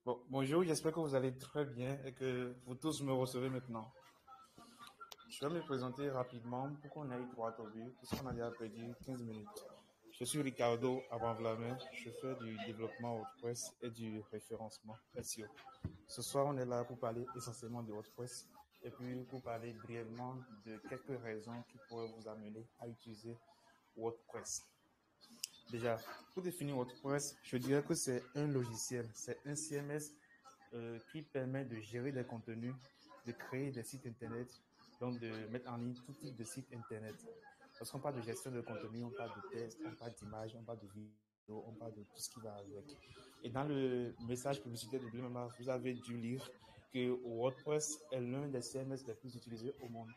Bonjour, j'espère que vous allez très bien et que vous tous me recevez maintenant. Je vais me présenter rapidement pour qu'on aille droit au but, puisqu'on a déjà perdu 15 minutes. Je suis Ricardo Abanvlamé, je fais du développement WordPress et du référencement SEO. Ce soir, on est là pour parler essentiellement de WordPress et puis pour parler brièvement de quelques raisons qui pourraient vous amener à utiliser WordPress. Déjà, pour définir WordPress, je dirais que c'est un logiciel, c'est un CMS qui permet de gérer des contenus, de créer des sites internet, donc de mettre en ligne tout type de site internet. Lorsqu'on parle de gestion de contenu, on parle de texte, on parle d'images, on parle de vidéos, on parle de tout ce qui va avec. Et dans le message publicitaire de Blimama, vous avez dû lire que WordPress est l'un des CMS les plus utilisés au monde.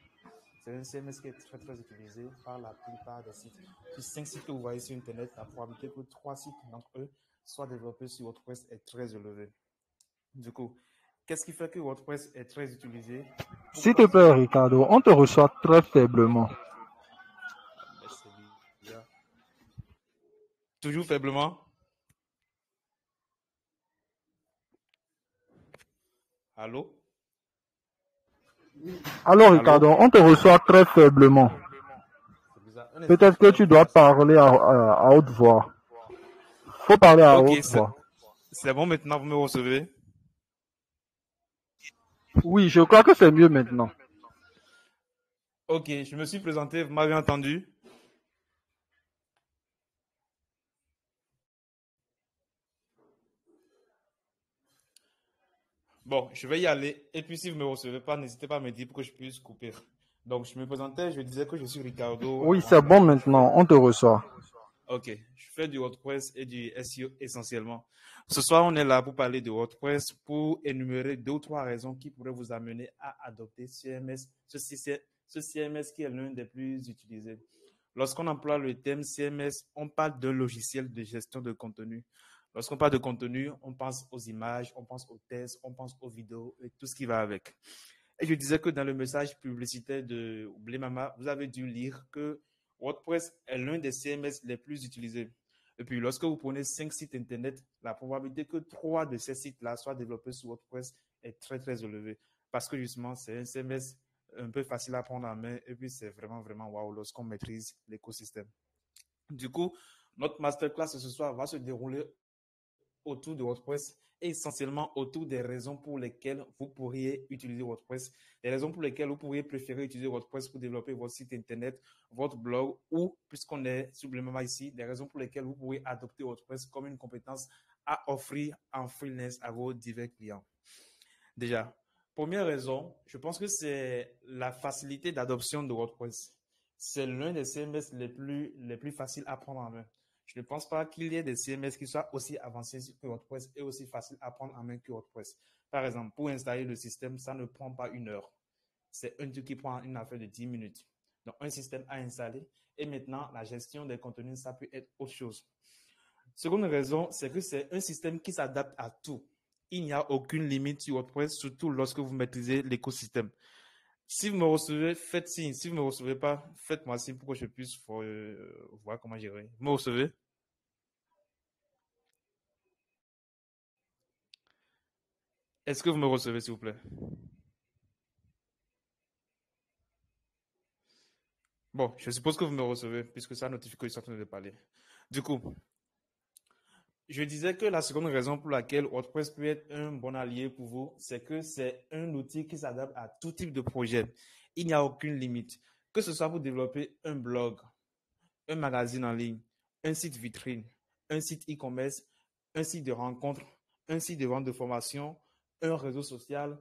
C'est un CMS qui est très très utilisé par la plupart des sites. Sur 5 sites que vous voyez sur Internet, la probabilité que 3 sites d'entre eux soient développés sur WordPress est très élevée. Du coup, qu'est-ce qui fait que WordPress est très utilisé? S'il Pourquoi te c'est plaît, Ricardo, on te reçoit très faiblement. c'est bizarre. Toujours faiblement? Allô? Alors, Allô? Ricardo, on te reçoit très faiblement. C'est bizarre. Un instant, Peut-être je que vais tu dois passer. parler à haute voix. Faut parler à Ok, haute voix. c'est bon maintenant, vous me recevez? Oui, je crois que c'est mieux maintenant. Ok, je me suis présenté, vous m'avez entendu? Bon, je vais y aller. Et puis, si vous ne me recevez pas, n'hésitez pas à me dire pour que je puisse couper. Donc, je me présentais, je disais que je suis Ricardo Oui, c'est bon Abanvlamé. maintenant. On te reçoit. Ok, je fais du WordPress et du SEO essentiellement. Ce soir, on est là pour parler de WordPress, pour énumérer 2 ou 3 raisons qui pourraient vous amener à adopter ce CMS qui est l'un des plus utilisés. Lorsqu'on emploie le terme CMS, on parle d'un logiciel de gestion de contenu. Lorsqu'on parle de contenu, on pense aux images, on pense aux tests, on pense aux vidéos et tout ce qui va avec. Et je disais que dans le message publicitaire de Blimama, vous avez dû lire que WordPress est l'un des CMS les plus utilisés. Et puis, lorsque vous prenez 5 sites Internet, la probabilité que 3 de ces sites-là soient développés sur WordPress est très, très élevée. Parce que justement, c'est un CMS un peu facile à prendre en main et puis c'est vraiment, vraiment wow lorsqu'on maîtrise l'écosystème. Du coup, notre masterclass ce soir va se dérouler autour de WordPress et essentiellement autour des raisons pour lesquelles vous pourriez utiliser WordPress, les raisons pour lesquelles vous pourriez préférer utiliser WordPress pour développer votre site internet, votre blog ou, puisqu'on est supplémentaire ici, des raisons pour lesquelles vous pourriez adopter WordPress comme une compétence à offrir en freelance à vos divers clients. Déjà, première raison, je pense que c'est la facilité d'adoption de WordPress. C'est l'un des CMS les plus faciles à prendre en main. Je ne pense pas qu'il y ait des CMS qui soient aussi avancés que WordPress et aussi faciles à prendre en main que WordPress. Par exemple, pour installer le système, ça ne prend pas 1 heure. C'est un truc qui prend une affaire de 10 minutes. Donc, un système à installer. Et maintenant, la gestion des contenus, ça peut être autre chose. Seconde raison, c'est que c'est un système qui s'adapte à tout. Il n'y a aucune limite sur WordPress, surtout lorsque vous maîtrisez l'écosystème. Si vous me recevez, faites signe. Si vous ne me recevez pas, faites-moi signe pour que je puisse voir comment gérer. Vous me recevez? Est-ce que vous me recevez, s'il vous plaît? Bon, je suppose que vous me recevez, puisque ça notifie que je suis en train de parler. Du coup, je disais que la seconde raison pour laquelle WordPress peut être un bon allié pour vous, c'est que c'est un outil qui s'adapte à tout type de projet. Il n'y a aucune limite. Que ce soit pour développer un blog, un magazine en ligne, un site vitrine, un site e-commerce, un site de rencontre, un site de vente de formation, un réseau social,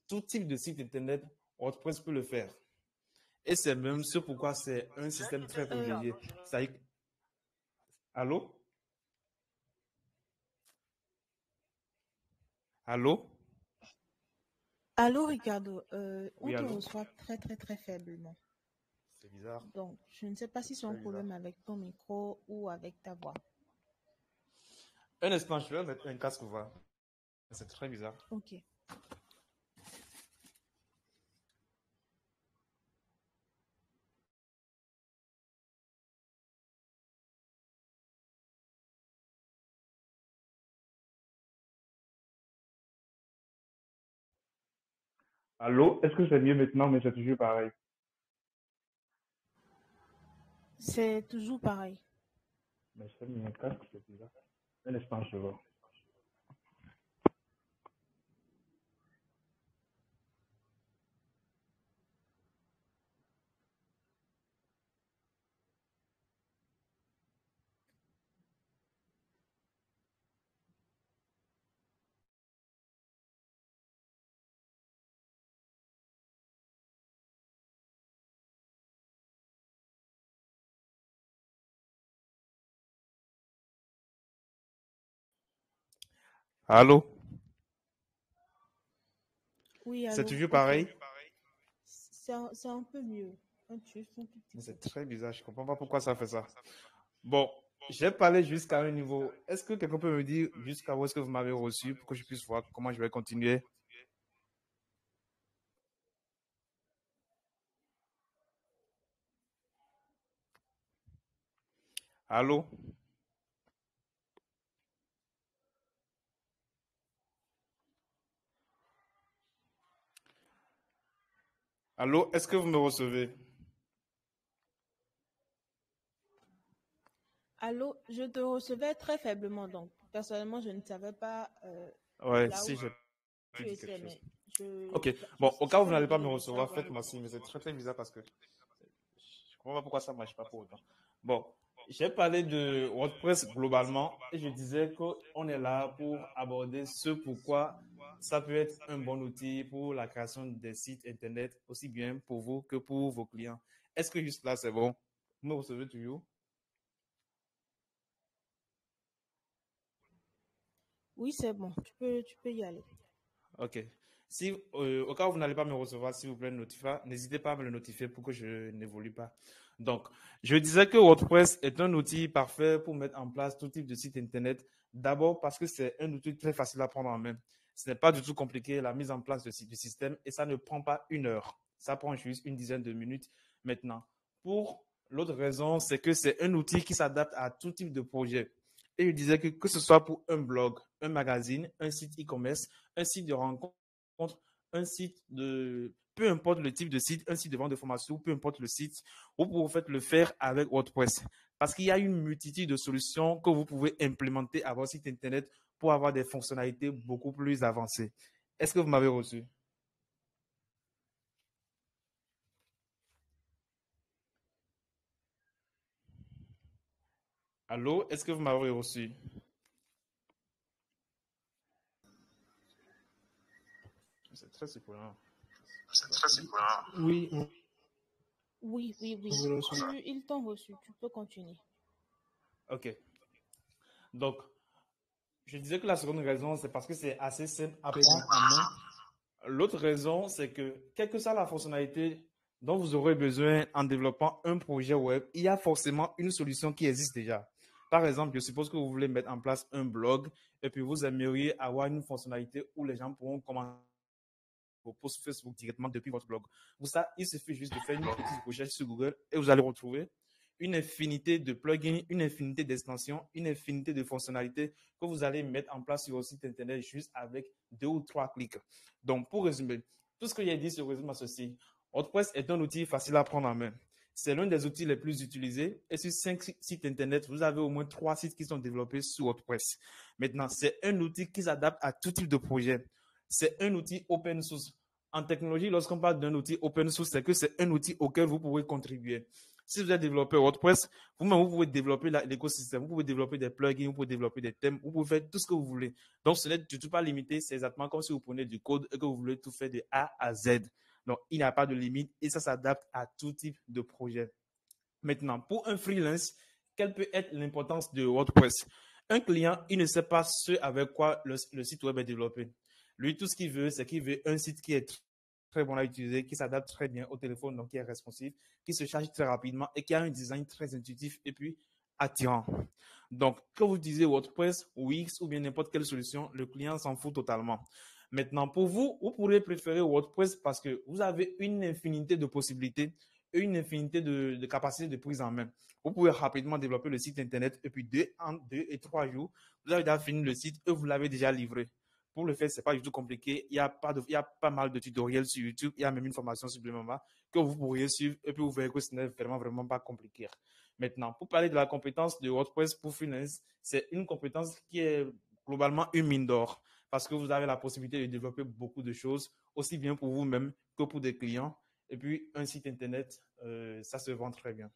tout type de site internet, WordPress peut le faire. Et c'est même ce pourquoi c'est un système très privilégié. Ça y... Allô? Allô? Allô, Ricardo, on Oui, te allô? reçoit très très très faiblement. C'est bizarre. Donc, je ne sais pas si c'est un Très bizarre. problème avec ton micro ou avec ta voix. Un instant, je vais mettre un casque voir. C'est très bizarre. Ok. Allô, est-ce que c'est mieux maintenant, mais c'est toujours pareil? C'est toujours pareil. Mais c'est mis un casque, c'est bizarre. Un instant, je vois. Allô? Oui, C'est allô, toujours ok. pareil? C'est un peu mieux. Juste un tout petit Mais peu. c'est très bizarre, je comprends pas pourquoi ça fait ça. Bon, j'ai parlé jusqu'à un niveau. Est-ce que quelqu'un peut me dire jusqu'à où est-ce que vous m'avez reçu pour que je puisse voir comment je vais continuer? Allô? Allô? Est-ce que vous me recevez? Allô, je te recevais très faiblement, donc personnellement, je ne savais pas Ouais, là si où j'ai tu dit quelque étais, chose. mais je, Ok, je, bon, au je cas où vous fais le n'allez pas me désolé de recevoir, savoir. faites-moi signe, mais c'est très très bizarre parce que je comprends pas pourquoi ça marche pas pour autant. Bon, j'ai parlé de WordPress globalement et je disais qu'on est là pour aborder ce pourquoi ça peut être un bon outil pour la création des sites internet, aussi bien pour vous que pour vos clients. Est-ce que juste là c'est bon? Vous me recevez toujours? Oui, c'est bon, tu peux y aller. Ok. Si, au cas où vous n'allez pas me recevoir, s'il vous plaît, n'hésitez pas à me le notifier pour que je n'évolue pas. Donc, je disais que WordPress est un outil parfait pour mettre en place tout type de site Internet. D'abord parce que c'est un outil très facile à prendre en main. Ce n'est pas du tout compliqué, la mise en place du système, et ça ne prend pas une heure. Ça prend juste une dizaine de minutes maintenant. Pour l'autre raison, c'est que c'est un outil qui s'adapte à tout type de projet. Et je disais que ce soit pour un blog, un magazine, un site e-commerce, un site de rencontre, un site de... Peu importe le type de site, un site de vente de formation, peu importe le site, vous pouvez en fait le faire avec WordPress. Parce qu'il y a une multitude de solutions que vous pouvez implémenter à votre site Internet pour avoir des fonctionnalités beaucoup plus avancées. Est-ce que vous m'avez reçu? Allô? Est-ce que vous m'avez reçu? C'est très surprenant. Oui, Oui, oui, on oui. vous reçoit. Ils t'ont reçu, tu peux continuer. OK. Donc, je disais que la seconde raison, c'est parce que c'est assez simple à prendre en main. L'autre raison, c'est que, quelle que soit la fonctionnalité dont vous aurez besoin en développant un projet web, il y a forcément une solution qui existe déjà. Par exemple, je suppose que vous voulez mettre en place un blog et puis vous aimeriez avoir une fonctionnalité où les gens pourront commencer vos posts Facebook directement depuis votre blog. Pour ça, il suffit juste de faire une petite recherche sur Google et vous allez retrouver une infinité de plugins, une infinité d'extensions, une infinité de fonctionnalités que vous allez mettre en place sur votre site internet juste avec 2 ou 3 clics. Donc, pour résumer, tout ce que j'ai dit se résume à ceci. WordPress est un outil facile à prendre en main. C'est l'un des outils les plus utilisés. Et sur 5 sites internet, vous avez au moins 3 sites qui sont développés sur WordPress. Maintenant, c'est un outil qui s'adapte à tout type de projet. C'est un outil open source. En technologie, lorsqu'on parle d'un outil open source, c'est que c'est un outil auquel vous pouvez contribuer. Si vous êtes développeur WordPress, vous-même, vous pouvez développer l'écosystème, vous pouvez développer des plugins, vous pouvez développer des thèmes, vous pouvez faire tout ce que vous voulez. Donc, ce n'est du tout pas limité. C'est exactement comme si vous prenez du code et que vous voulez tout faire de A à Z. Donc, il n'y a pas de limite et ça s'adapte à tout type de projet. Maintenant, pour un freelance, quelle peut être l'importance de WordPress? Un client, il ne sait pas ce avec quoi le site web est développé. Lui, tout ce qu'il veut, c'est qu'il veut un site qui est très bon à utiliser, qui s'adapte très bien au téléphone, donc qui est responsive, qui se charge très rapidement et qui a un design très intuitif et puis attirant. Donc, quand vous utilisez WordPress, Wix ou bien n'importe quelle solution, le client s'en fout totalement. Maintenant, pour vous, vous pourrez préférer WordPress parce que vous avez une infinité de possibilités et une infinité de capacités de prise en main. Vous pouvez rapidement développer le site internet et puis en 2 et 3 jours, vous avez déjà fini le site et vous l'avez déjà livré. Pour le faire, c'est pas du tout compliqué. Il y a pas mal de tutoriels sur YouTube. Il y a même une formation supplémentaire que vous pourriez suivre et puis vous verrez que ce n'est vraiment pas compliqué. Maintenant, pour parler de la compétence de WordPress pour freelance, c'est une compétence qui est globalement une mine d'or parce que vous avez la possibilité de développer beaucoup de choses, aussi bien pour vous-même que pour des clients. Et puis, un site internet, ça se vend très bien.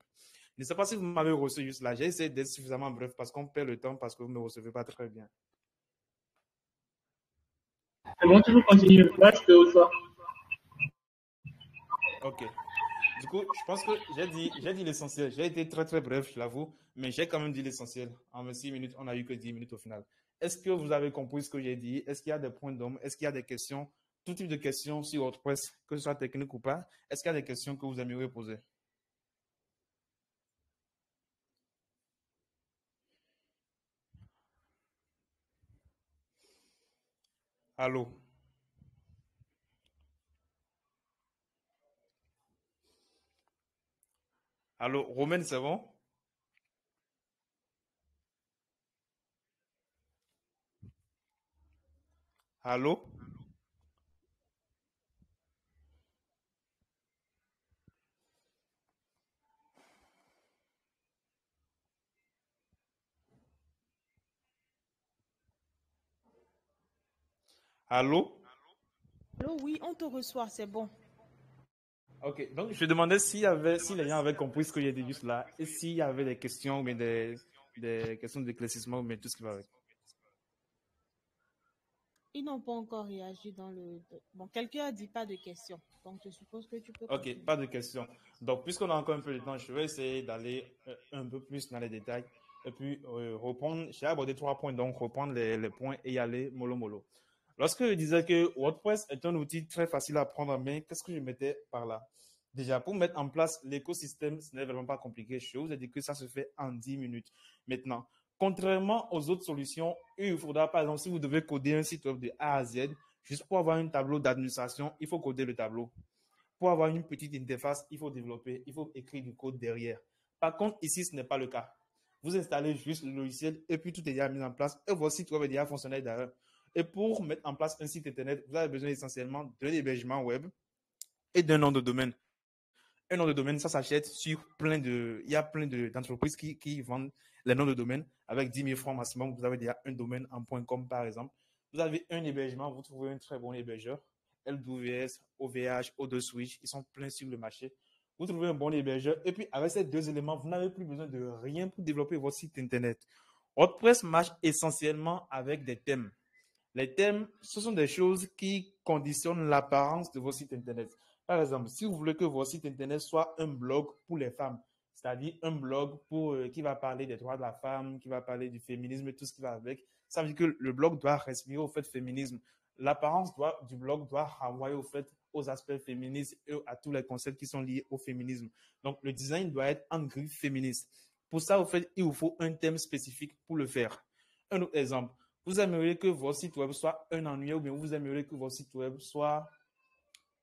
Je ne sais pas si vous m'avez reçu juste là. J'ai essayé d'être suffisamment bref parce qu'on perd le temps parce que vous ne me recevez pas très bien. C'est bon, tu peux continuer. Moi, je te reçois. Ok. Du coup, je pense que j'ai dit l'essentiel. J'ai été très bref, je l'avoue, mais j'ai quand même dit l'essentiel. En 6 minutes, on n'a eu que 10 minutes au final. Est-ce que vous avez compris ce que j'ai dit? Est-ce qu'il y a des points d'homme? Est-ce qu'il y a des questions? Tout type de questions sur WordPress, que ce soit technique ou pas. Est-ce qu'il y a des questions que vous aimeriez poser? Allô? Allô? Romaine, c'est bon? Allô? Allô? Allô, oui, on te reçoit, c'est bon. Ok, donc je demandais si les gens avaient compris ce que j'ai dit juste là et s'il y avait des questions, mais des questions d'éclaircissement, mais tout ce qui va avec. Ils n'ont pas encore réagi dans le... Bon, quelqu'un a dit pas de questions, donc je suppose que tu peux Ok, continuer. pas de questions. Donc, puisqu'on a encore un peu de temps, je vais essayer d'aller un peu plus dans les détails et puis reprendre. J'ai abordé 3 points, donc reprendre les points et y aller mollo mollo. Lorsque je disais que WordPress est un outil très facile à prendre en main, qu'est-ce que je mettais par là? Déjà, pour mettre en place l'écosystème, ce n'est vraiment pas compliqué. Je vous ai dit que ça se fait en 10 minutes. Maintenant, contrairement aux autres solutions, il faudra, par exemple, si vous devez coder un site web de A à Z, juste pour avoir un tableau d'administration, il faut coder le tableau. Pour avoir une petite interface, il faut développer, il faut écrire du code derrière. Par contre, ici, ce n'est pas le cas. Vous installez juste le logiciel et puis tout est déjà mis en place et votre site web est déjà fonctionnel d'ailleurs. Et pour mettre en place un site internet, vous avez besoin essentiellement d'un hébergement web et d'un nom de domaine. Un nom de domaine, ça s'achète sur il y a d'entreprises qui vendent les noms de domaine avec 10 000 francs maximum. Vous avez déjà un domaine en .com par exemple. Vous avez un hébergement, vous trouvez un très bon hébergeur. LWS, OVH, O2Switch, ils sont pleins sur le marché. Vous trouvez un bon hébergeur et puis avec ces deux éléments, vous n'avez plus besoin de rien pour développer votre site internet. WordPress marche essentiellement avec des thèmes. Les thèmes, ce sont des choses qui conditionnent l'apparence de vos sites internet. Par exemple, si vous voulez que votre site internet soit un blog pour les femmes, c'est-à-dire un blog qui va parler des droits de la femme, qui va parler du féminisme et tout ce qui va avec, ça veut dire que le blog doit respirer au fait féminisme. L'apparence du blog doit renvoyer au fait aux aspects féministes et à tous les concepts qui sont liés au féminisme. Donc, le design doit être en grille féministe. Pour ça, au fait, il vous faut un thème spécifique pour le faire. Un autre exemple. Vous aimeriez que votre site web soit un ennui ou bien vous aimeriez que votre site web soit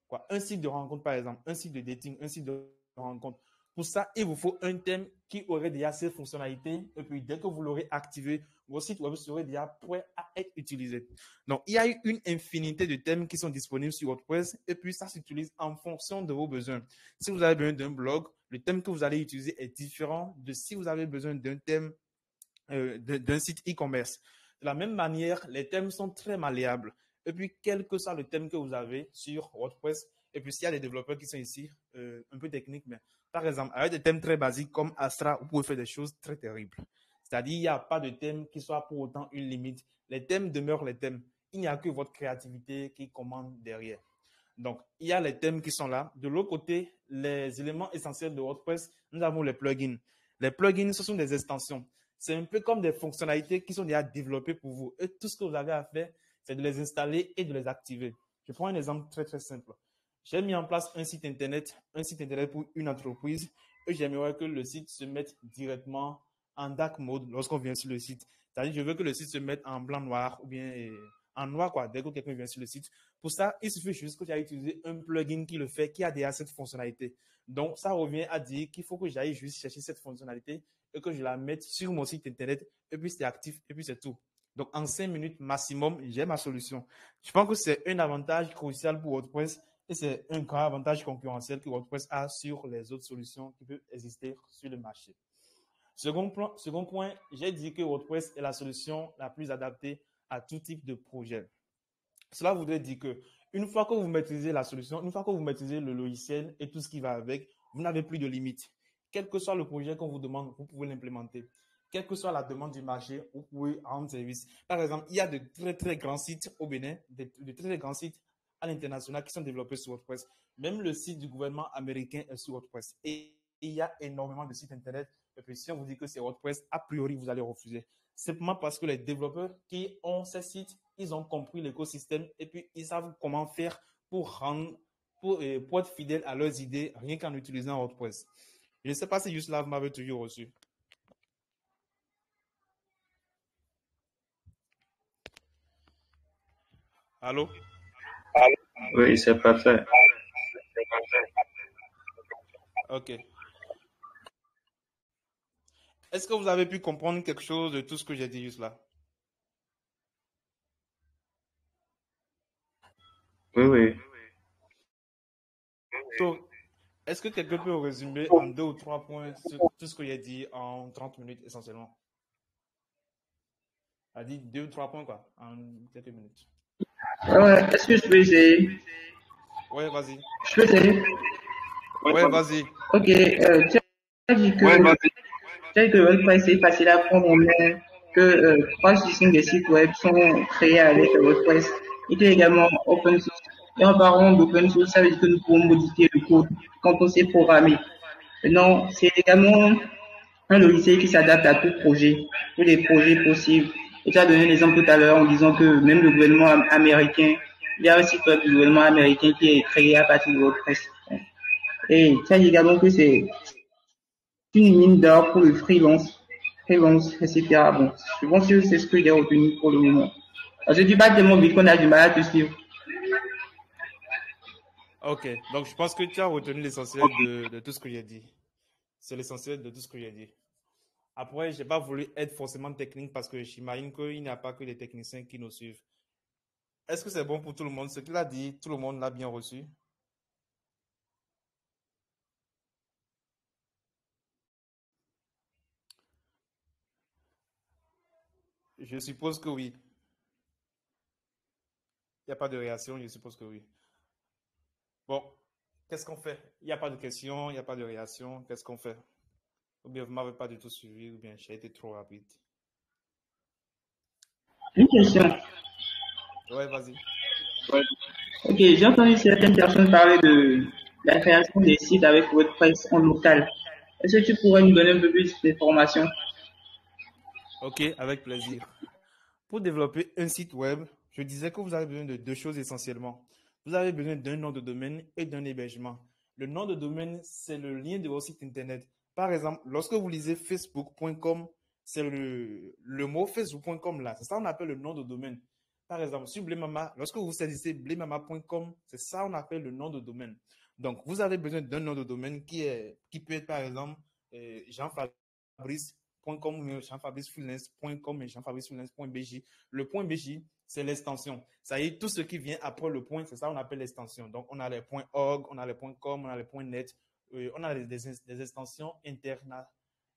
quoi, un site de rencontre par exemple, un site de dating, un site de rencontre. Pour ça, il vous faut un thème qui aurait déjà ces fonctionnalités et puis dès que vous l'aurez activé, votre site web serait déjà prêt à être utilisé. Donc, il y a eu une infinité de thèmes qui sont disponibles sur WordPress et puis ça s'utilise en fonction de vos besoins. Si vous avez besoin d'un blog, le thème que vous allez utiliser est différent de si vous avez besoin d'un thème d'un site e-commerce. De la même manière, les thèmes sont très malléables. Et puis, quel que soit le thème que vous avez sur WordPress, et puis s'il y a des développeurs qui sont ici, un peu techniques, mais par exemple, avec des thèmes très basiques comme Astra, vous pouvez faire des choses très terribles. C'est-à-dire, il n'y a pas de thème qui soit pour autant une limite. Les thèmes demeurent les thèmes. Il n'y a que votre créativité qui commande derrière. Donc, il y a les thèmes qui sont là. De l'autre côté, les éléments essentiels de WordPress, nous avons les plugins. Les plugins, ce sont des extensions. C'est un peu comme des fonctionnalités qui sont déjà développées pour vous. Et tout ce que vous avez à faire, c'est de les installer et de les activer. Je prends un exemple très simple. J'ai mis en place un site internet pour une entreprise et j'aimerais que le site se mette directement en dark mode lorsqu'on vient sur le site. C'est-à-dire, je veux que le site se mette en blanc-noir ou bien en noir, quoi, dès que quelqu'un vient sur le site. Pour ça, il suffit juste que tu aies utilisé un plugin qui le fait, qui a déjà cette fonctionnalité. Donc, ça revient à dire qu'il faut que j'aille juste chercher cette fonctionnalité et que je la mette sur mon site internet et puis c'est actif et puis c'est tout. Donc, en 5 minutes maximum, j'ai ma solution. Je pense que c'est un avantage crucial pour WordPress et c'est un grand avantage concurrentiel que WordPress a sur les autres solutions qui peuvent exister sur le marché. Second point, j'ai dit que WordPress est la solution la plus adaptée à tout type de projet. Cela voudrait dire que une fois que vous maîtrisez la solution, une fois que vous maîtrisez le logiciel et tout ce qui va avec, vous n'avez plus de limites. Quel que soit le projet qu'on vous demande, vous pouvez l'implémenter. Quelle que soit la demande du marché, vous pouvez rendre service. Par exemple, il y a de très, très grands sites au Bénin, de très, très grands sites à l'international qui sont développés sur WordPress. Même le site du gouvernement américain est sur WordPress. Et il y a énormément de sites Internet. Et puis, si on vous dit que c'est WordPress, a priori, vous allez refuser. Simplement parce que les développeurs qui ont ces sites, ils ont compris l'écosystème et puis ils savent comment faire pour être fidèles à leurs idées, rien qu'en utilisant WordPress. Je ne sais pas si Yuslav m'avait toujours reçu. Allô? Oui, c'est parfait. Ok. Est-ce que vous avez pu comprendre quelque chose de tout ce que j'ai dit juste là? Oui, oui. Donc, est-ce que quelqu'un peut résumer en 2 ou 3 points tout ce que j'ai dit en 30 minutes essentiellement? A dit 2 ou 3 points quoi, en quelques minutes. Est-ce que je peux essayer? Ouais, vas-y. Je peux essayer? Ouais, vas-y. Ok, tu as dit que WordPress est facile à prendre en main, que 3 sur 5 des sites web sont créés avec WordPress et qu'il est également open source. Et en parlant d'open source, ça veut dire que nous pouvons modifier le code quand on sait programmer. Non, c'est également un logiciel qui s'adapte à tout projet, tous les projets possibles. Et tu as donné un exemple tout à l'heure en disant que même le gouvernement américain, il y a un site web du gouvernement américain qui est créé à partir de WordPress. Et tu as dit également que c'est une mine d'or pour le freelance, etc. Bon, je pense que c'est ce que j'ai retenu pour le moment. Parce que tu parles tellement vite qu'on a du mal à te suivre. Ok, donc je pense que tu as retenu l'essentiel de tout ce que j'ai dit. C'est l'essentiel de tout ce que j'ai dit. Après, je n'ai pas voulu être forcément technique parce que j'imagine qu'il n'y a pas que les techniciens qui nous suivent. Est-ce que c'est bon pour tout le monde? Ce qu'il a dit, tout le monde l'a bien reçu? Je suppose que oui. Il n'y a pas de réaction, je suppose que oui. Bon, qu'est-ce qu'on fait? Il n'y a pas de question, il n'y a pas de réaction. Qu'est-ce qu'on fait? Ou bien vous ne m'avez pas du tout suivi, ou bien j'ai été trop rapide. Une question. Ouais, vas-y. Ok, j'ai entendu certaines personnes parler de la création des sites avec WordPress en local. Est-ce que tu pourrais nous donner un peu plus d'informations? Ok, avec plaisir. Pour développer un site web, je disais que vous avez besoin de 2 choses essentiellement. Vous avez besoin d'un nom de domaine et d'un hébergement. Le nom de domaine, c'est le lien de votre site internet. Par exemple, lorsque vous lisez facebook.com, c'est le mot facebook.com là. C'est ça qu'on appelle le nom de domaine. Par exemple, sur Blemama, lorsque vous saisissez blemama.com, c'est ça qu'on appelle le nom de domaine. Donc, vous avez besoin d'un nom de domaine qui peut être par exemple Jean-Fabrice.com, jean-fabrice-freelance.com et jean-fabrice-freelance.bj. Le point .bj, c'est l'extension. Ça y est, tout ce qui vient après le point, c'est ça qu'on appelle l'extension. Donc, on a les points .org, on a les points .com, on a les points .net. On a des extensions internes,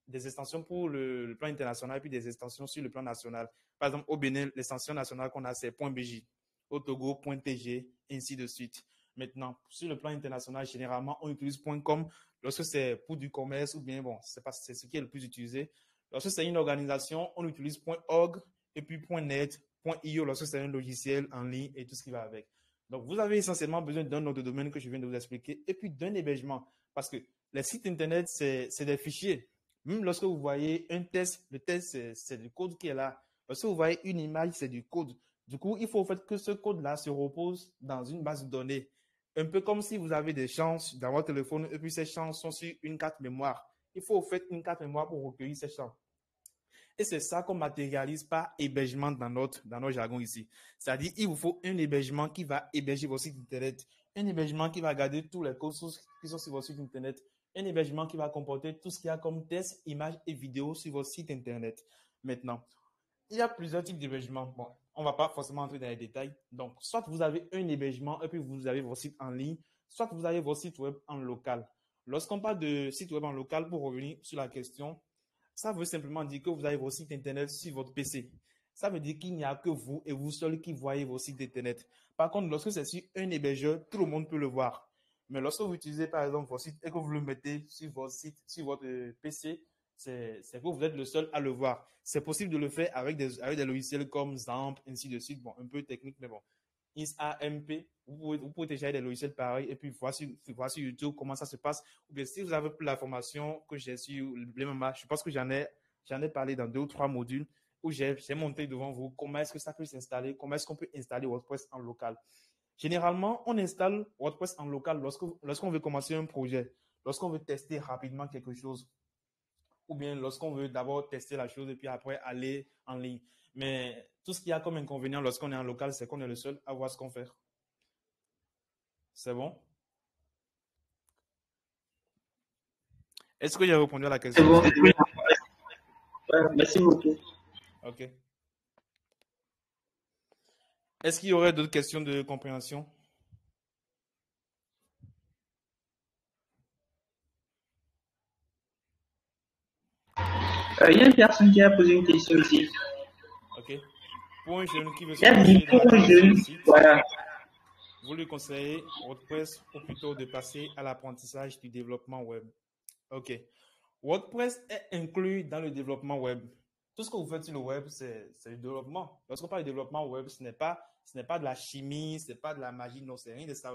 des extensions pour le plan international et puis des extensions sur le plan national. Par exemple, au Bénin, l'extension nationale qu'on a, c'est .bj. Au Togo, .tg, ainsi de suite. Maintenant, sur le plan international, généralement, on utilise .com lorsque c'est pour du commerce ou bien, bon, c'est ce qui est le plus utilisé. Lorsque c'est une organisation, on utilise .org et puis .net, .io lorsque c'est un logiciel en ligne et tout ce qui va avec. Donc, vous avez essentiellement besoin d'un nom de domaine que je viens de vous expliquer et puis d'un hébergement. Parce que les sites Internet, c'est des fichiers. Même lorsque vous voyez un test, le test, c'est du code qui est là. Lorsque vous voyez une image, c'est du code. Du coup, il faut en fait que ce code-là se repose dans une base de données. Un peu comme si vous avez des champs dans votre téléphone et puis ces champs sont sur une carte mémoire. Il faut en fait une carte mémoire pour recueillir ces champs. Et c'est ça qu'on matérialise par hébergement dans notre jargon ici. C'est-à-dire, il vous faut un hébergement qui va héberger vos sites Internet, un hébergement qui va garder tous les codes sources qui sont sur votre site Internet, un hébergement qui va comporter tout ce qu'il y a comme tests, images et vidéos sur votre site Internet. Maintenant, il y a plusieurs types d'hébergement. Bon, on ne va pas forcément entrer dans les détails. Donc, soit vous avez un hébergement et puis vous avez vos sites en ligne, soit vous avez vos sites web en local. Lorsqu'on parle de site web en local, pour revenir sur la question, ça veut simplement dire que vous avez vos sites internet sur votre PC. Ça veut dire qu'il n'y a que vous et vous seul qui voyez vos sites internet. Par contre, lorsque c'est sur un hébergeur, tout le monde peut le voir. Mais lorsque vous utilisez par exemple vos sites et que vous le mettez sur votre site, sur votre PC, c'est que vous êtes le seul à le voir. C'est possible de le faire avec des logiciels comme Zamp, ainsi de suite. Bon, un peu technique, mais bon. ISAMP, vous pouvez télécharger des logiciels pareils et puis voir sur YouTube comment ça se passe. Ou bien si vous avez plus la formation que j'ai sur le MMA, je pense que j'en ai parlé dans 2 ou 3 modules où j'ai montré devant vous comment est-ce que ça peut s'installer, comment est-ce qu'on peut installer WordPress en local. Généralement, on installe WordPress en local lorsqu'on veut commencer un projet, lorsqu'on veut tester rapidement quelque chose, ou bien lorsqu'on veut d'abord tester la chose et puis après aller en ligne. Mais tout ce qu'il y a comme inconvénient lorsqu'on est en local, c'est qu'on est le seul à voir ce qu'on fait. C'est bon? Est-ce que j'ai répondu à la question? C'est bon. Ouais, merci beaucoup. Ok. Est-ce qu'il y aurait d'autres questions de compréhension? Il y a une personne qui a posé une question ici. Ok. Pour un jeune qui veut se Il a dit lancer dans la pour un création jeune, de site, voilà. vous lui conseillez WordPress ou plutôt de passer à l'apprentissage du développement web. Ok. WordPress est inclus dans le développement web. Tout ce que vous faites sur le web, c'est du développement. Lorsqu'on parle de développement web, ce n'est pas de la chimie, ce n'est pas de la magie, non, c'est rien de ça.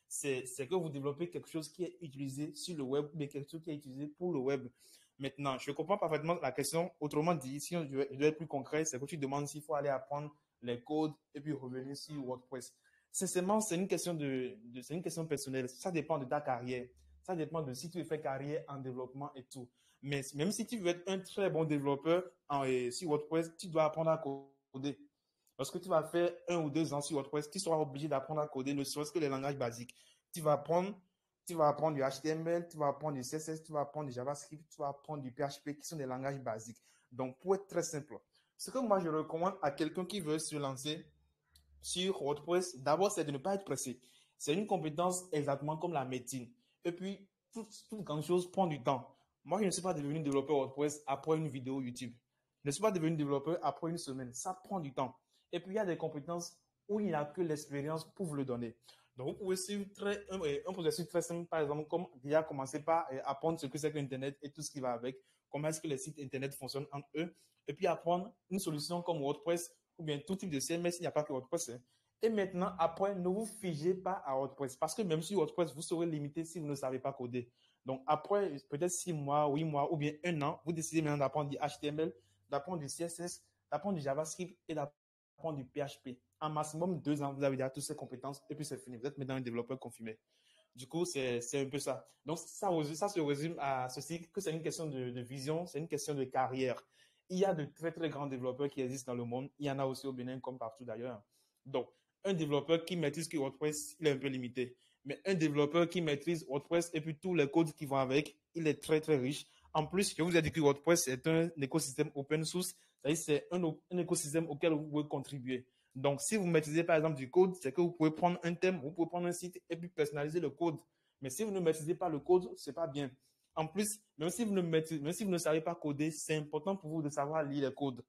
C'est que vous développez quelque chose qui est utilisé sur le web, mais quelque chose qui est utilisé pour le web. Maintenant, je comprends parfaitement la question. Autrement dit, si je dois être plus concret, c'est que tu demandes s'il faut aller apprendre les codes et puis revenir sur WordPress. Sincèrement, c'est une question c'est une question personnelle. Ça dépend de ta carrière. Ça dépend de si tu veux faire carrière en développement et tout. Mais même si tu veux être un très bon développeur sur WordPress, tu dois apprendre à coder. Lorsque tu vas faire 1 ou 2 ans sur WordPress, tu seras obligé d'apprendre à coder, ne serait-ce que les langages basiques. Tu vas apprendre du HTML, tu vas apprendre du CSS, tu vas apprendre du JavaScript, tu vas apprendre du PHP, qui sont des langages basiques. Donc, pour être très simple, ce que moi je recommande à quelqu'un qui veut se lancer sur WordPress, d'abord, c'est de ne pas être pressé. C'est une compétence exactement comme la médecine. Et puis, toute grande chose prend du temps. Moi, je ne suis pas devenu développeur WordPress après une vidéo YouTube. Je ne suis pas devenu développeur après une semaine. Ça prend du temps. Et puis, il y a des compétences où il n'y a que l'expérience pour vous le donner. Donc, vous pouvez suivre un processus très simple, par exemple, comme déjà commencer par apprendre ce que c'est que l'Internet et tout ce qui va avec, comment est-ce que les sites Internet fonctionnent entre eux, et puis apprendre une solution comme WordPress ou bien tout type de CMS, il n'y a pas que WordPress. Hein. Et maintenant, après, ne vous figez pas à WordPress, parce que même sur WordPress, vous serez limité si vous ne savez pas coder. Donc, après, peut-être 6 mois, 8 mois ou bien 1 an, vous décidez maintenant d'apprendre du HTML, d'apprendre du CSS, d'apprendre du JavaScript et d'apprendre du PHP. En maximum 2 ans, vous avez déjà toutes ces compétences et puis c'est fini. Vous êtes maintenant un développeur confirmé. Du coup, c'est un peu ça. Donc, ça se résume à ceci, que c'est une question de vision, c'est une question de carrière. Il y a de très, très grands développeurs qui existent dans le monde. Il y en a aussi au Bénin, comme partout d'ailleurs. Donc, un développeur qui maîtrise que WordPress, il est un peu limité. Mais un développeur qui maîtrise WordPress et puis tous les codes qui vont avec, il est très, très riche. En plus, je vous ai dit que WordPress est un écosystème open source. C'est-à-dire c'est un écosystème auquel vous pouvez contribuer. Donc, si vous maîtrisez par exemple du code, c'est que vous pouvez prendre un thème, vous pouvez prendre un site et puis personnaliser le code. Mais si vous ne maîtrisez pas le code, c'est pas bien. En plus, même si vous ne savez pas coder, c'est important pour vous de savoir lire les codes.